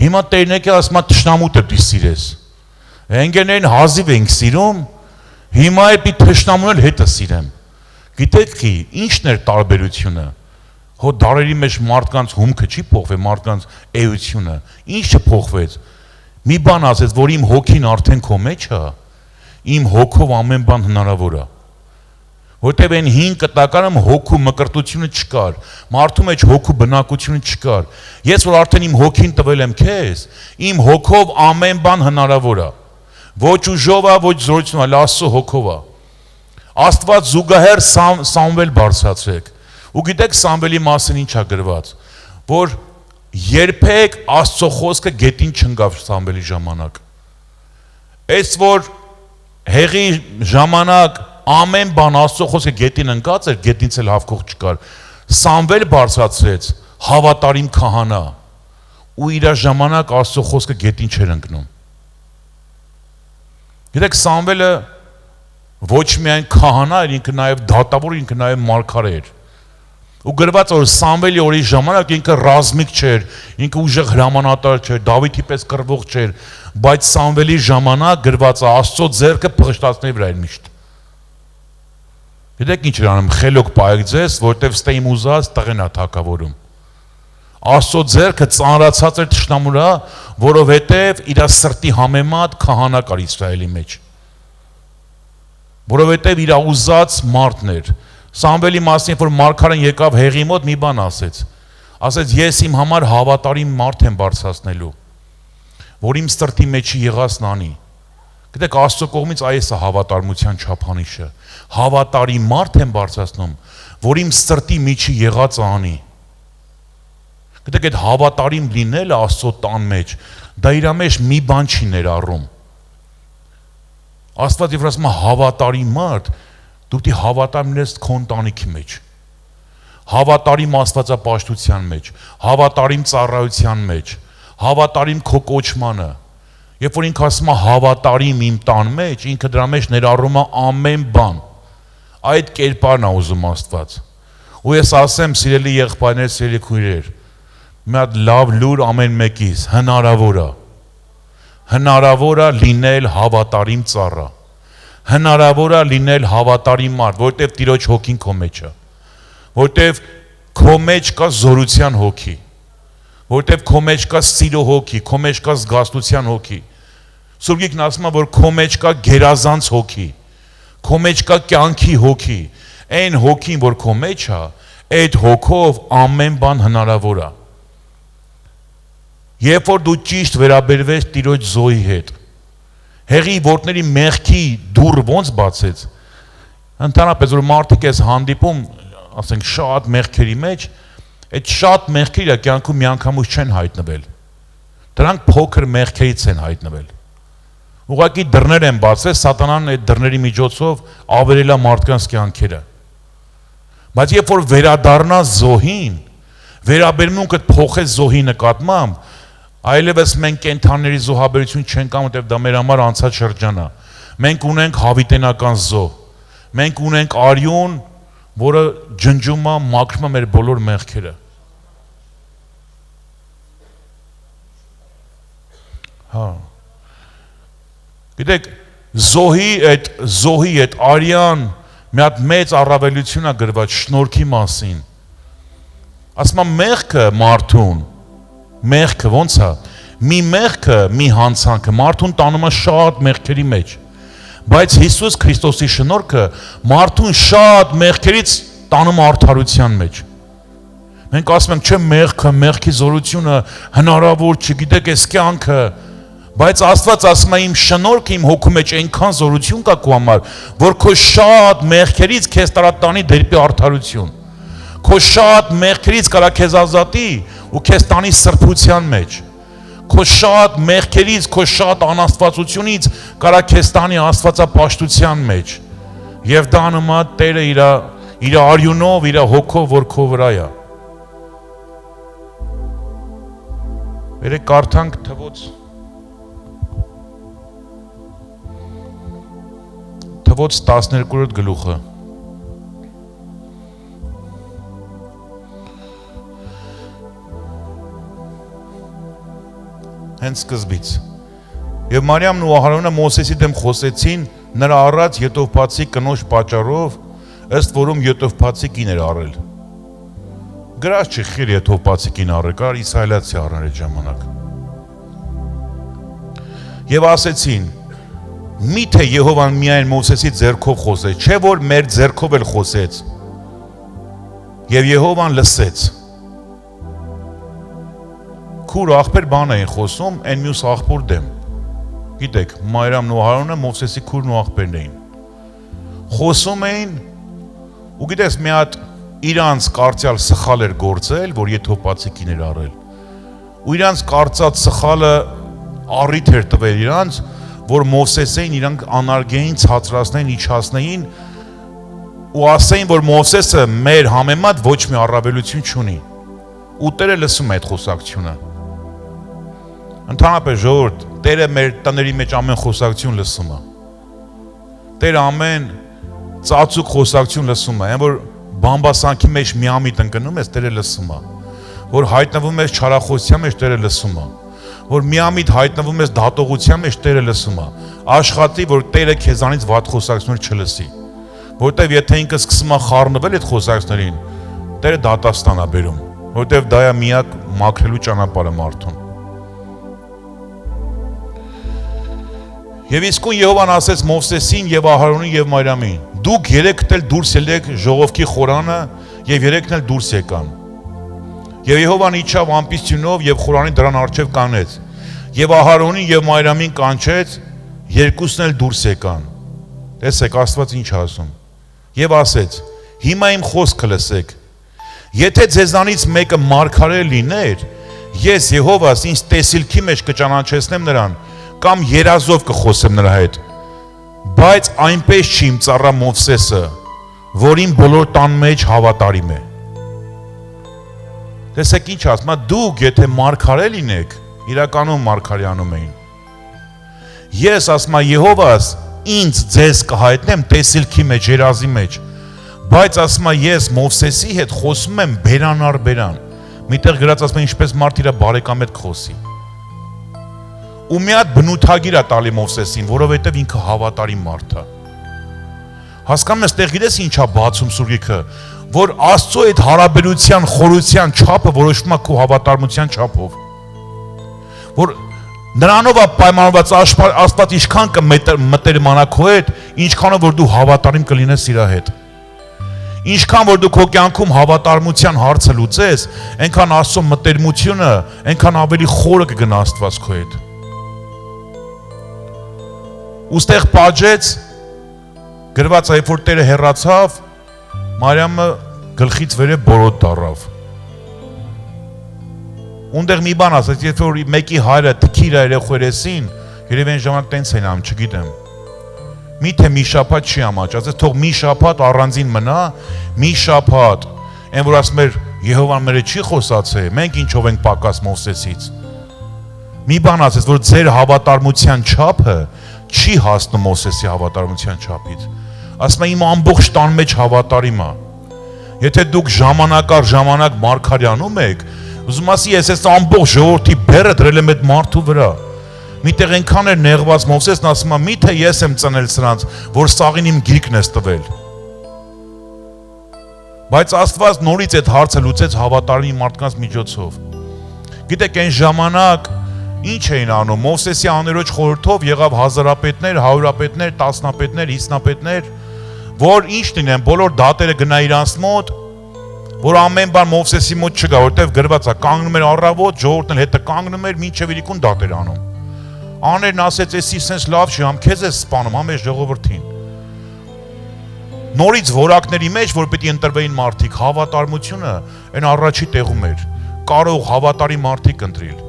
Հիմա Տերն եկել ասում է թշնամուտը դու սիրես։ Ընկերներին հազիվ ենք սիրում, հիմա էպի թշնամուն էլ հետը սիրեմ։ Գիտեք խի, ինչն էր տարբերությունը։ Հո դարերի մեջ մարդկանց հումքը չի փոխվել, մարդկանց էությունը։ Ինչը փոխվեց։ Մի բան ասեց, որ իմ հոգին արդեն քո մեջ է, իմ հոգով ամեն բան հնարավոր է։ Որտեւ այն 5 կտակարում հոգու մկրտությունը չկար, մարդու մեջ հոգու բնակությունը չկար։ Ես որ արդեն իմ հոգին տվել եմ քեզ, իմ հոգով ամեն բան հնարավոր է։ Ոչ ուժով է, ոչ զորությունով, այլ Աստծո հոգով է։ Աստված զուգահեռ Սամվել բարձրացրեք։ Ու գիտեք Սամվելի մասին ինչ է գրված, որ երբեք Աստծո խոսքը գետին չընկավ Սամվելի ժամանակ։ Այս որ հեղի ժամանակ ամեն բան Աստծո խոսքը գետին ընկած էր, գետինց էլ հավքող չկար։ Սամվել բարձրացրեց հավատարիմ քահանա, ու իր ժամանակ Աստծո խոսքը գետին չէր ընկնում։ Գիտեք Սամվելը ոչ միայն քահանա էր, ինքը նաև դատավոր, ինքը նաև մարգարե էր։ Ու գրված որ Սամվելի օրի ժամանակ ինքը ռազմիկ չէր, ինքը ուժեղ հրամանատար չէր, Դավիթի պես կռվող չէր, բայց Սամվելի ժամանակ գրված է Աստծո ձեռքը փղշտացների վրա էր միշտ։ Գիտեք ինչ էր անում, խելոք պայեք ձեզ, որտեվ ստե իմ ուզած տղեն է թակավորում։ Աստծո ձեռքը ծանրացած էր թշնամուրա, որովհետև իր սրտի համեմատ քահանա կար Իսրայելի մեջ։ Որովհետև իր ուզած մարդն էր։ Սամվելի մասին, որ մարգարեն եկավ հեղի մոտ մի բան ասեց։ Ասեց ես իմ համար հավատարիմ մարդ եմ բարձրացնելու, որ իմ սրտի մեջի եղածն անի։ Գիտեք Աստծո կողմից այս է հավատարմության չափանիշը։ Հավատարիմ մարդ եմ բարձրացնում, որ իմ սրտի միջի եղածը անի։ Գիտեք այդ հավատարիմ լինելը Աստծո տան մեջ, դա իր մեջ մի բան չի ներառում։ Աստված երբ ասում է հավատարիմ մարդ, դու պիտի հավատարիմ լինես քո ընտանիքի մեջ, հավատարիմ աստվածապաշտության մեջ, հավատարիմ ծառայության մեջ, հավատարիմ քո կոչմանը։ Երբ որ ինքը ասում է հավատարիմ իմ տան մեջ, ինքը դրա մեջ ներառում է ամեն բան։ Այդ կերպարն է ուզում Աստված։ Ու ես ասեմ, սիրելի եղբայրներ, սիրելի քույրեր, մի հատ լավ լուր ամեն մեկից հնարավոր է լինել հավատարիմ ծառա, հնարավոր է լինել հավատարիմ մարդ, որտեվ Տիրոջ հոգին քո մեջ է, որտեվ քո մեջ կա զորության հոգի, որտեվ քո մեջ կա սիրո հոգի, քո մեջ կա զգաստության հոգի։ Սուրբ Գիրքն ասում է, որ քո մեջ կա գերազանց հոգի, քո մեջ կա կյանքի հոգի, այն հոգին, որ քո մեջ է, այդ հոգով ամեն բան հնարավոր է։ Երբ որ դու ճիշտ վերաբերվես Տիրոջ զոհի հետ, հեղի որդների մեղքի դուռը ոնց բացեց, ընդհանրապես որ մարդիկ ես հանդիպում, ասենք շատ մեղքերի մեջ, այդ շատ մեղքերը կյանքում միանգամից չեն հայտնվել, դրանք փոքր մեղքերից են հայտնվել, ուղղակի դռներ են բացվել, սատանան այդ դռների միջոցով ավերել է մարդկանց կյանքերը, բայց երբ որ վերադառնաս զոհին, վերաբերմունքդ փոխես զոհի նկատմամբ, այլևս մենք կենդանիների զոհաբերություն չենք անում, որտեղ դա մեր համար անցած շրջան է։ Մենք ունենք հավիտենական զոհ։ Մենք ունենք արյուն, որը ջնջում է, մաքրում է մեր բոլոր մեղքերը։ Հա։ Գիտեք, զոհի այդ արյան մի հատ մեծ առավելություն է գրված շնորհքի մասին։ Ասում է մեղքը մարդուն Մեղքը ոնց է, մի մեղքը, մի հանցանքը, մարդուն տանում է շատ մեղքերի մեջ, բայց Հիսուս Քրիստոսի շնորհքը մարդուն շատ մեղքերից տանում է արդարության մեջ։ Մենք ասում ենք, չէ մեղքը, մեղքի զորությունը հնարավոր չգիտեք այս կյանքը, բայց Աստված ասում է իմ շնորհքը իմ հոգու մեջ այնքան զորություն կա քո համար, որ քո շատ մեղքերից քեզ տարա տանի դեպի արդարություն։ Քո շատ մեղքերից կարա քեզ ազատի ու քեզ տանի սրբության մեջ։ Քո շատ մեղքերից, քո շատ անաստվածությունից կարա քեզ տանի աստվածապաշտության մեջ։ Եվ դա անում է Տերը իր արյունով, իր հոգով, որ քո վրա է։ Երեք կարդանք Թվոց 12-րդ գլուխը։ Հենց սկզբից։ Եվ Մարիամն ու Ահարոնը Մովսեսի դեմ խոսեցին նրա առած ետովփացի կնոջ պատճառով, ըստ որում ետովփացի կին էր առել։ Գրած չի խիր ետովփացի կին առել, կար իսրայելացի առնել այդ ժամանակ։ Եվ ասեցին. միթե Եհովան միայն Մովսեսի ձեռքով խոսեց, չէ որ մեր ձեռքով էլ խոսեց։ Եվ Եհովան լսեց։ Քուր աղբեր բան էին խոսում, այն մյուս աղբոր դեմ։ Գիտեք, Մարիամն ու Ահարոնը Մովսեսի քուրն ու աղբերն էին։ Խոսում էին, ու գիտես մի հատ իրանց կարծյալ սխալ էր գործել, որ ետովփացի կին էր առել։ Ու իրանց կարծած սխալը առիթ էր տվել իրանց, որ Մովսեսին իրանք անարգեին, ցածրացնեին, իջացնեին ու ասեին, որ Մովսեսը մեր համեմատ ոչ մի առավելություն չունի։ Ու Տերը լսում է այդ խոսակցությունը։ Ընդհանրապես ժողովուրդ, Տերը մեր տների մեջ ամեն խոսակցություն լսում է։ Տերը ամեն ծածուկ խոսակցություն լսում է, այն որ բամբասանքի մեջ միամիտ ընկնում ես, Տերը լսում է։ Որ հայտնվում ես չարախոսության մեջ, Տերը լսում է։ Որ միամիտ հայտնվում ես դատողության մեջ, Տերը լսում է։ Աշխատի, որ Տերը քեզանից վատ խոսակցություններ չլսի։ Որտեվ եթե ինքը սկսում է խառնվել այդ խոսակցներին, Տերը դատաստան է բերում, որտեվ դա է միակ մաքրելու ճանապարհը մարդուն։ Եվ իսկույն Եհովան ասեց Մովսեսին եւ Ահարոնին եւ Մարիամին. դուք երեքդ էլ դուրս ելեք ժողովքի խորանը եւ երեքն էլ դուրս եկան։ Եվ Եհովան իջավ ամպիսյունով եւ խորանի դրան առջև կանեց։ Եվ Ահարոնին եւ Մարիամին կանչեց, երկուսն էլ դուրս եկան։ Տեսեք, Աստված ինչ ասում։ Եվ ասեց. հիմա իմ խոսքը լսեք։ Եթե ձեզանից մեկը մարգարե լիներ, ես Եհովաս ինձ տեսիլքի մեջ կճանաչեցնեմ նրան, կամ երազով կխոսեմ նրա հետ, բայց այնպես չի իմ ծառա Մովսեսը, որին բոլոր տան մեջ հավատարիմ է։ Տեսեք ինչ ասում, դուք եթե մարգարե լինեք, իրականում մարգարեանում էին։ Ես ասում Եհովաս ինձ ձեզ կհայտնեմ տեսիլքի մեջ, երազի մեջ, բայց ասում ես Մովսեսի հետ խոսում եմ բերան առ բերան։ Միտեղ գրած ասում ինչպես մարդ իր բարեկամ հետ կխոսի։ Ու մի հատ բնութագիր է տալի Մովսեսին, որովհետև ինքը հավատարիմ մարդ է։ Հասկանում ես, տեղ գիտես ինչա բացում Սուրգիքը, որ Աստծո այդ հարաբերության խորության չափը որոշվում է քո հավատարմության չափով։ Որ նրանով է պայմանավորված Աստված ինչքան կմտերմանա քո հետ, ինչքանով որ դու հավատարիմ կլինես իր հետ։ Ինչքան որ դու քո կյանքում հավատարմության հարցը լուծես, այնքան Աստծո մտերմությունը, այնքան ավելի խորը կգնա Աստված քո հետ։ Ուստեղ պատժեց, գրված է, երբ որ Տերը հեռացավ, Մարիամը գլխից վերև բորոտ դառավ։ Ունդեղ մի բան ասեց, երբ որ մեկի հայրը թքիր է երեխերեսին, երևի այն ժամանակ տենց են ամ, չգիտեմ։ Միթե մի շաբաթ չի ամաչ, ասեց թող մի շաբաթ առանձին մնա, մի շաբաթ, այն որ ասում էր Եհովան մեր չի խոսացել, մենք ինչով ենք պակաս Մովսեսից։ Մի բան ասեց, որ ձեր հավատարմության չափը չի հասնում Մովսեսի հավատարմության չափից։ Ասում է իմ ամբողջ տան մեջ հավատարիմ է։ Եթե դուք ժամանակ առ ժամանակ մարգարեանում եք, ուզում ասի ես այս ամբողջ ժողովրդի բեռը դրել եմ այդ մարդու վրա։ Միտեղ այնքան էր նեղված Մովսեսն ասում է միթե ես եմ ծնել սրանց, որ սաղին իմ գիրկն ես տվել։ Բայց Աստված նորից այդ հարցը լուծեց հավատարիմ մարդկանց միջոցով։ Գիտեք այն ժամանակ ինչ էին անում, Մովսեսի աներոջ խորհրդով եղավ հազարապետներ, հարյուրապետներ, տասնապետներ, 50-պետներ, որ ինչ լինեն, բոլոր դատերը գնա իրանց մոտ, որ ամեն բան Մովսեսի մոտ չգա, որտեղ գրված է, կանգնում էր առավոտ, ժողովուրդն էլ հետը կանգնում էր, մինչև իրիկուն դատեր անում։ Աներն ասեց, էսի սենց լավ չի, համ քեզ ես սպանում, համ ես ժողովրդին։ Նորից որակների մեջ, որ պետք է ընտրվեին մարդիկ, հավատարմությունը այն առաջի տեղում էր, կարող հավատարիմ մարդիկ ընտրել։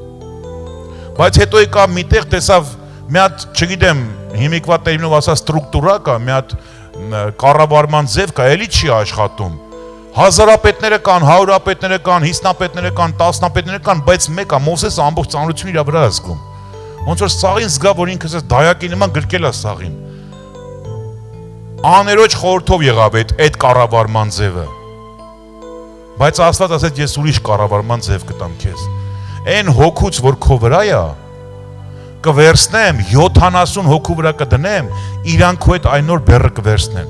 Բայց հետո եկա միտեղ տեսավ մի հատ, չգիտեմ, հիմիկվա տերմինով ասա ստրուկտուրա կա, մի հատ կառավարման ձև կա, էլի չի աշխատում։ Հազարապետները կան, հարյուրապետները կան, 50-պետները կան, 10-պետները կան, բայց մեկը Մովսեսը ամբողջ ծանրությունը իր վրա զգում։ Ոնց որ սաղին զգա, որ ինքս էս դայակի նման գրկել է սաղին։ Աներոջ խորհրդով եղավ այդ կառավարման ձևը։ Բայց Աստված ասեց ես ուրիշ կառավարման ձև կտամ քեզ։ Այն հոգուց, որ քո վրա է, կվերցնեմ 70 հոգու վրա կդնեմ, իրանք քո այդ այն նոր բեռը կվերցնեն։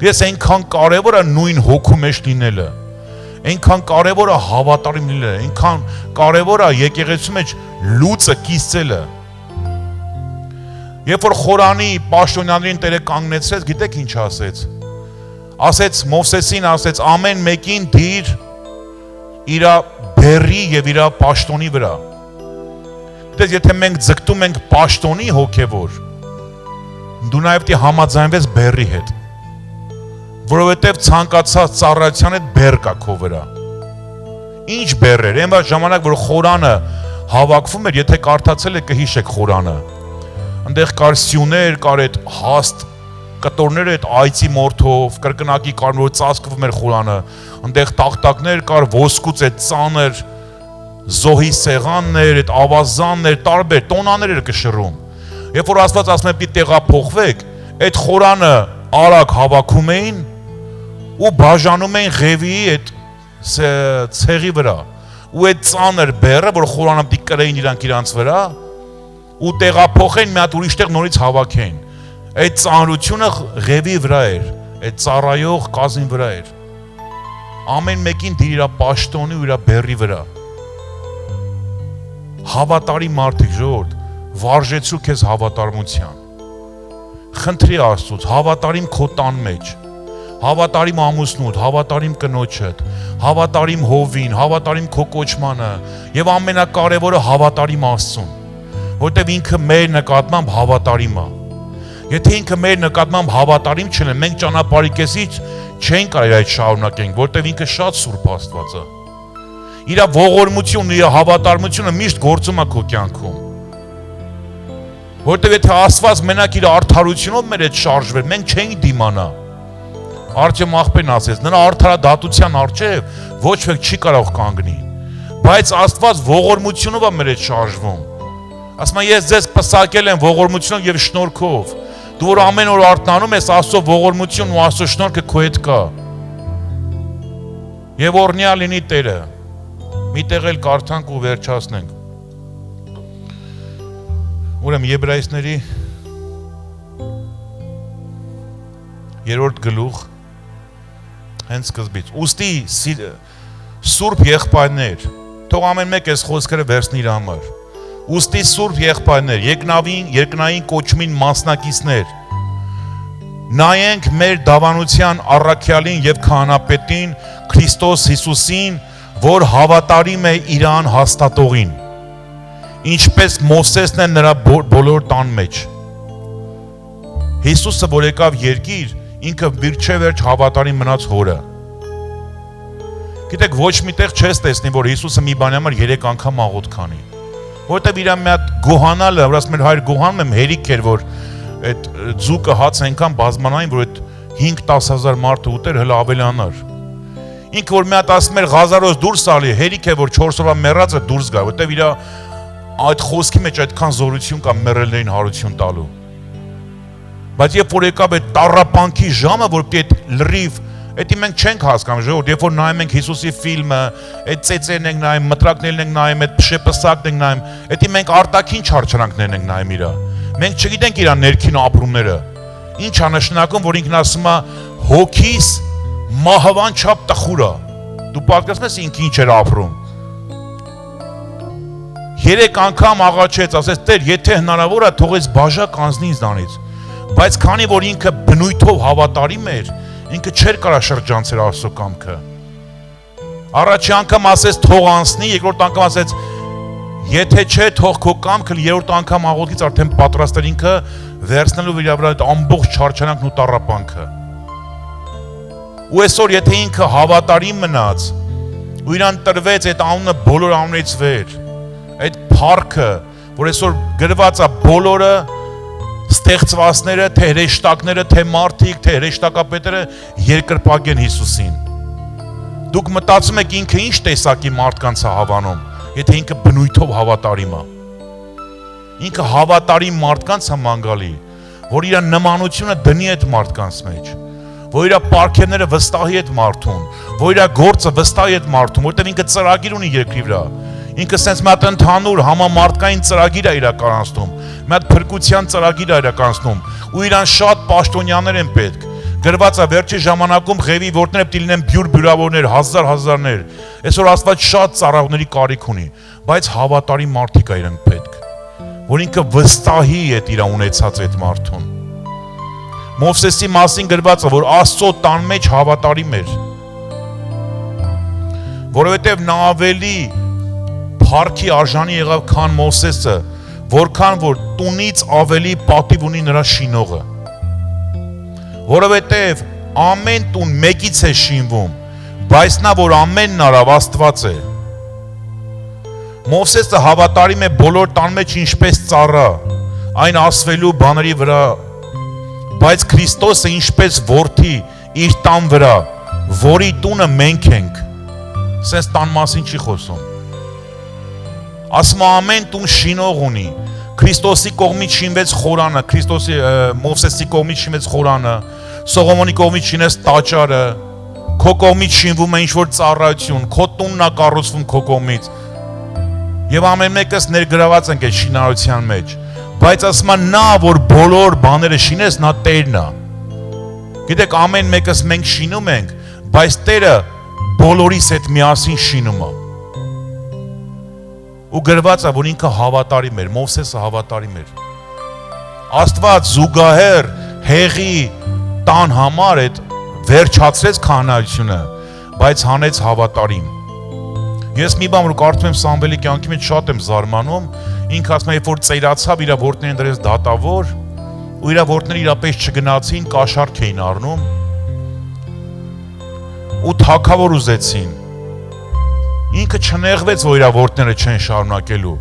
Ես այնքան կարևոր է նույն հոգու մեջ լինելը։ Այնքան կարևոր է հավատարիմ լինելը, այնքան կարևոր է եկեղեցու մեջ լույսը կիսելը։ Երբ որ Խորանի պաշտոնյաներին Տերը կանգնեցրեց, գիտեք ինչ ասեց։ Ասեց Մովսեսին, ասեց ամեն մեկին դիր իր բեռի եւ իր պաշտոնի վրա։ Դες եթե մենք ձգտում ենք պաշտոնի հոգևոր, դու նաև դի համաձայնվես բեռի հետ, որովհետև ցանկացած ծառայության հետ բեռ կա քո վրա։ Ինչ բեռեր, այն ժամանակ որ Խորանը հավաքվում էր, եթե կարդացել եք կհիշեք Խորանը։ Այնտեղ կար սյուներ, կար այդ հաստ կտորները այդ այծի մորթով, կրկնակի կար որ ծածկվում էր Խորանը, այնտեղ տախտակներ կար ոսկուց այդ ծանր զոհի սեղաններ, այդ ավազաններ, տարբեր տոնաներ էր կշռում։ Երբ որ Աստված ասում է պիտի տեղափոխվեք, այդ Խորանը արագ հավաքում էին ու բաժանում էին Ղևիի այդ ցեղի վրա։ Ու այդ ծանր բեռը, որ Խորանը պիտի կրեին իրանց վրա, ու տեղափոխեն մի հատ ուրիշ տեղ նորից հավաքեն։ Այդ ծանրությունը Ղևի վրա էր, այդ ծառայող կազմի վրա էր։ Ամեն մեկին դիր իր պաշտոնի ու իր բեռի վրա։ Հավատարիմ մարդիկ ժողովուրդ, վարժեցու քեզ հավատարմության։ Խնդրի Աստծուց, հավատարիմ քո տան մեջ, հավատարիմ ամուսնուդ, հավատարիմ կնոջդ, հավատարիմ հովին, հավատարիմ քո կոչմանը եւ ամենակարևորը հավատարիմ Աստծուն, որտեւ ինքը մեր նկատմամբ հավատարիմ է։ Եթե ինքը մեր նկատմամբ հավատարիմ չլինի, մենք ճանապարհի կեսից չենք կարող այդ շարունակենք, որտեվ ինքը շատ սուրբ Աստված է։ Իր ողորմությունն, իր հավատարմությունը միշտ գործում է քո կյանքում։ Որտեվ եթե Աստված մենակ իր արդարությունով մեր հետ շարժվեր, մենք չենք դիմանա։ Արչեմ աղբեն ասեց, նրա արդարադատության առջև ոչ ոք չի կարող կանգնի։ Բայց Աստված ողորմությունով է մեր հետ շարժվում։ Ասում եմ ես ձեզ պսակել եմ ողորմությունով եւ շնորհքով։ Դու որ ամեն օր արթնանում ես, Աստծո ողորմությունն ու Աստծո շնորհքը քո հետ կա։ Եվ օրհնյալ լինի Տերը։ Միտեղ էլ կարդանք ու վերջացնենք։ Ուրեմն Եբրայեցիների 3-րդ գլուխ հենց սկզբից։ Ուստի սուրբ եղբայրներ, թող ամեն մեկ այս խոսքերը վերցնի իր համար։ Ուստի սուրբ եղբայրներ, երկնային կոչումին մասնակիցներ, նայենք մեր դավանության առաքյալին եւ քահանապետին Քրիստոս Հիսուսին, որ հավատարիմ է իրան հաստատողին, ինչպես Մովսեսն է նրա բոլոր տան մեջ։ Հիսուսը որ եկավ երկիր, ինքը վերջ հավատարիմ մնաց հորը։ Գիտեք, ոչ միտեղ չես տեսնի, որ Հիսուսը մի բանի համար 3 անգամ աղոթք քանի։ Որտեւ իր մի հատ գոհանալը, որ ասում էր հայր գոհանում եմ, հերիք էր, որ այդ ձուկը հաց այնքան բազմանային, որ այդ 5-10,000 մարդը ուտեր, հələ ավելանար։ Ինքը որ մի հատ ասում էր Ղազարոս դուրս ալի, հերիք է, որ 4 օրվա մեռածը դուրս գա, որտեւ իր այդ խոսքի մեջ այդքան զորություն կա մեռելներին հարություն տալու։ Բայց երբ որ եկավ այդ տառապանքի ժամը, որ պիտի այդ լրիվ, Էդի մենք չենք հասկանում, ժողովուրդ, երբ որ նայում ենք Հիսուսի ֆիլմը, այդ ծեծերն ենք նայում, մտրակներն ենք նայում, այդ փշեպսակն ենք նայում, էդի մենք արտաքին չարչարանքներն ենք նայում իրա։ Մենք չգիտենք իր ներքին ապրումները։ Ինչ է նշանակում, որ ինքն ասում է հոգիս մահվան չափ տխուր է։ Դու պատկերացնում ես ինքը ինչ էր ապրում։ 3 անգամ աղաչեց, ասեց Տեր, եթե հնարավոր է, թող այս բաժակ անցնի ինձանից։ Բայց քանի որ ինքը բնույթով հավատարիմ էր, ինքը չէր կարող շրջանցել Աստծո կամքը։ Առաջի անգամ ասեց թող անցնի, երկրորդ անգամ ասեց եթե չէ թող քո կամքը, երրորդ անգամ աղոթքից արդեն պատրաստ էր ինքը վերցնելու իր վրա այդ ամբողջ չարչարանքն ու տառապանքը։ Ու այսօր եթե ինքը հավատարիմ մնաց ու իրան տրվեց այդ անունը բոլոր անունից վեր, այդ փառքը, որ այսօր գրված է բոլորը ստեղծվածները, թե հրեշտակները, թե մարդիկ, թե հրեշտակապետերը երկրպագեն Հիսուսին։ Դուք մտածում եք ինքը ինչ տեսակի մարդկանց է հավանում, եթե ինքը բնույթով հավատարիմ է։ Ինքը հավատարիմ մարդկանց է ման գալի, որ իր նմանությունը դնի այդ մարդկանց մեջ, որ իր պարգևները վստահի այդ մարդուն, որ իր գործը վստահի այդ մարդուն, որտեղ ինքը ծրագիր ունի երկրի վրա, ինքը sense մի հատ ընդհանուր համամարտկային ծրագիր է իրականացնում, մի հատ փրկության ծրագիր է իրականացնում, ու իրան շատ պաշտոնյաներ են պետք, գրված է վերջի ժամանակում ղևի որդները պետք է լինեն բյուրբյուրավորներ, հազարներ, այսօր Աստված շատ ծառայողների կարիք ունի, բայց հավատարիմ մարդիկ է իրենք պետք, որ ինքը վստահի այդ իր ունեցած այդ մարդուն։ Մովսեսի մասին գրված է, որ Աստծո տան մեջ հավատարիմ էր, որովհետև նա ավելի փառքի արժանի եղավ, քան Մովսեսը, որքան որ տունից ավելի պատիվ ունի նրա շինողը, որովհետև ամեն տուն մեկից է շինվում, բայց նա որ ամենն արավ Աստված է։ Մովսեսը հավատարիմ է բոլոր տան մեջ ինչպես ծառա, այն ասվելու բաների վրա, բայց Քրիստոսը ինչպես որդի իր տան վրա, որի տունը մենք ենք, սենց տան մասին չի խոսում։ Ասում ամեն տուն շինող ունի, Քրիստոսի կողմից շինվեց խորանը, Մովսեսի կողմից շինվեց խորանը, Սողոմոնի կողմից շինեց տաճարը, քո կողմից շինվում է ինչ-որ ծառայություն, քո տունն է կառուցվում քո կողմից, եւ ամեն մեկս ներգրաված ենք այդ շինարարության մեջ, բայց ասում է նա, որ բոլոր բաները շինես, նա Տերն է։ Գիտեք, ամեն մեկս մենք շինում ենք, բայց Տերը բոլորիս հետ միասին շինում է։ Ու գրված է, որ ինքը հավատարիմ էր, Մովսեսը հավատարիմ էր։ Աստված զուգահեռ հեղի տան համար այդ վերջացրեց քահանայությունը, բայց հանեց հավատարիմ։ Ես մի բան որ կարդում եմ Սամվելի կյանքի մեջ շատ եմ զարմանում, ինքը ասում է, երբ որ ծերացավ իր որդներին դրեց դատավոր, ու իր որդները իրապես չգնացին, կաշառք էին առնում, ու թագավոր ուզեցին։ Ինքը չնեղվեց, որ իր որդները չեն շարունակելու,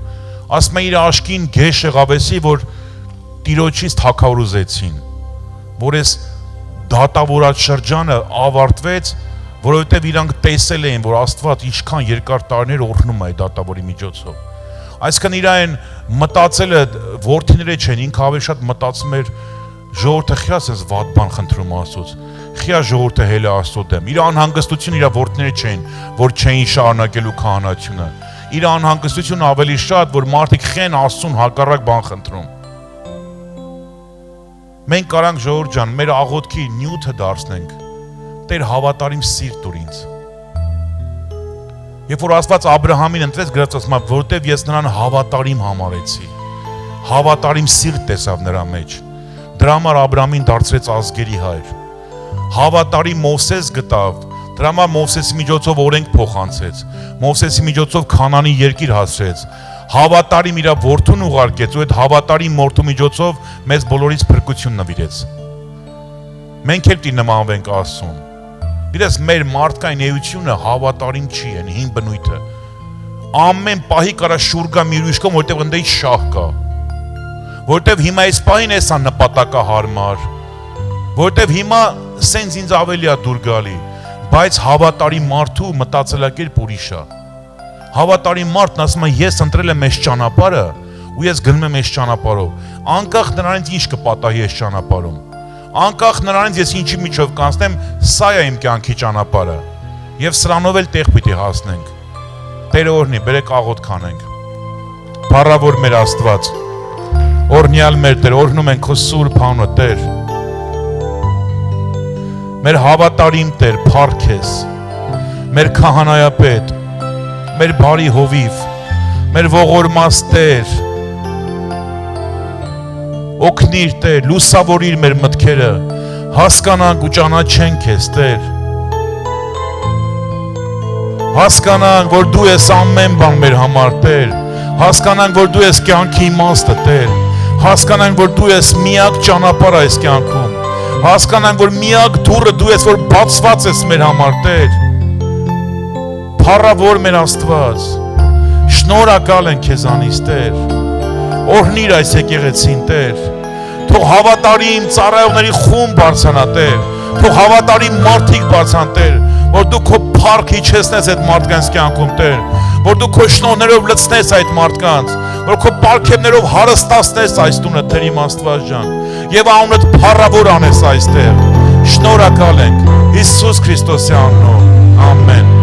ասում է իր աշկին գեշ եղավեսի, որ տիրոջից թագավոր ուզեցին, որ այս դատավորած շրջանը ավարտվեց, որովհետև իրանք տեսել էին, որ Աստված ինչքան երկար տարիներ օրհնում է այդ դատավորի միջոցով։ Այսինքն իր այն մտածելը որդիները չեն, ինքը ավելի շատ մտածում էր ժողովուրդը խիա sense վատ բան խնդրում Աստծուց, խիա ժողովուրդը հել է Աստծո դեմ։ Իր անհանգստությունը իր որդիները չեն, որ չէին շարունակելու քահանայությունը։ Իր անհանգստությունը ավելի շատ, որ մարդիկ խեն Աստծուն հակառակ բան խնդրում։ Մենք կարանք ժողովուրդ ջան, մեր աղոթքի նյութը դարձնենք, Տեր հավատարիմ սիրտ տուր ինձ։ Երբ որ Աստված Աբրահամին ընտրեց, գրած ասում է, որովհետև ես նրան հավատարիմ համարեցի, հավատարիմ սիրտ տեսավ նրա մեջ, դրա համար Աբրահամին դարձրեց ազգերի հայր, հավատարիմ Մովսես գտավ, դրա համար Մովսեսի միջոցով օրենք փոխանցեց, Մովսեսի միջոցով Քանանի երկիր հասրեց, հավատարիմ իր որդուն ուղարկեց ու այդ հավատարիմ որդու միջոցով մեզ բոլորից փրկություն նվիրեց։ Մենք էլ պիտի նմանվենք Աստծուն։ Գիտես, մեր մարդկային էությունը հավատարիմ չի, այն հին բնույթը։ Ամեն պահի կարա շուռ գա մի ուրիշ կողմ, որտեղ ընդդեմ շահ կա։ Որտեղ հիմա այս պահին էսա նպատակահարմար, որտեղ հիմա սենց ինձ ավելի է դուր գալի, բայց հավատարիմ մարդու մտածելակերպ ուրիշ է։ Հավատարիմ մարդն ասում է, ես ընտրել եմ այս ճանապարհը ու ես գնում եմ այս ճանապարհով, անկախ նրանից ինչ կպատահի այս ճանապարհում, անկախ նրանից ես ինչի միջով կանցնեմ, սա է իմ կյանքի ճանապարհը, եւ սրանով էլ տեղ պիտի հասնենք։ Տերը օրհնի, բերեք աղոթք անենք։ Փառավոր մեր Աստված, օրհնյալ մեր Տեր, օրհնում ենք քո սուրբ անունը, Տեր։ Մեր հավատարիմ Տեր, փառք ես, մեր քահանայապետ, մեր բարի հովիվ, մեր ողորմած Տեր, օգնիր Տեր, լուսավորիր մեր մտքերը, հասկանանք ու ճանաչենք քեզ Տեր, հասկանանք, որ դու ես ամեն բան մեր համար Տեր, հասկանանք, որ դու ես կյանքի իմաստը Տեր, հասկանանք, որ դու ես միակ ճանապարհը այս կյանքում, հասկանանք, որ միակ դուռը դու ես, որ բացված ես մեր համար Տեր, փառավոր մեր Աստված, շնորհակալ ենք քեզանից Տեր, օրհնիր այս եկեղեցին Տեր, թող հավատարիմ ծառայողների խումբ բարձրանա Տեր, թող հավատարիմ մարդիկ բարձրանան Տեր, որ դու քո փառք իջեցնես այդ մարդկանց կյանքում Տեր, որ դու քո շնորհներով լցնես այդ մարդկանց, որ քո պարգևներով հարստացնես այս տունը Տեր իմ Աստված ջան, եւ անունդ փառավոր անես այստեղ։ Շնորհակալ ենք Հիսուս Քրիստոսի անունով։ Ամեն։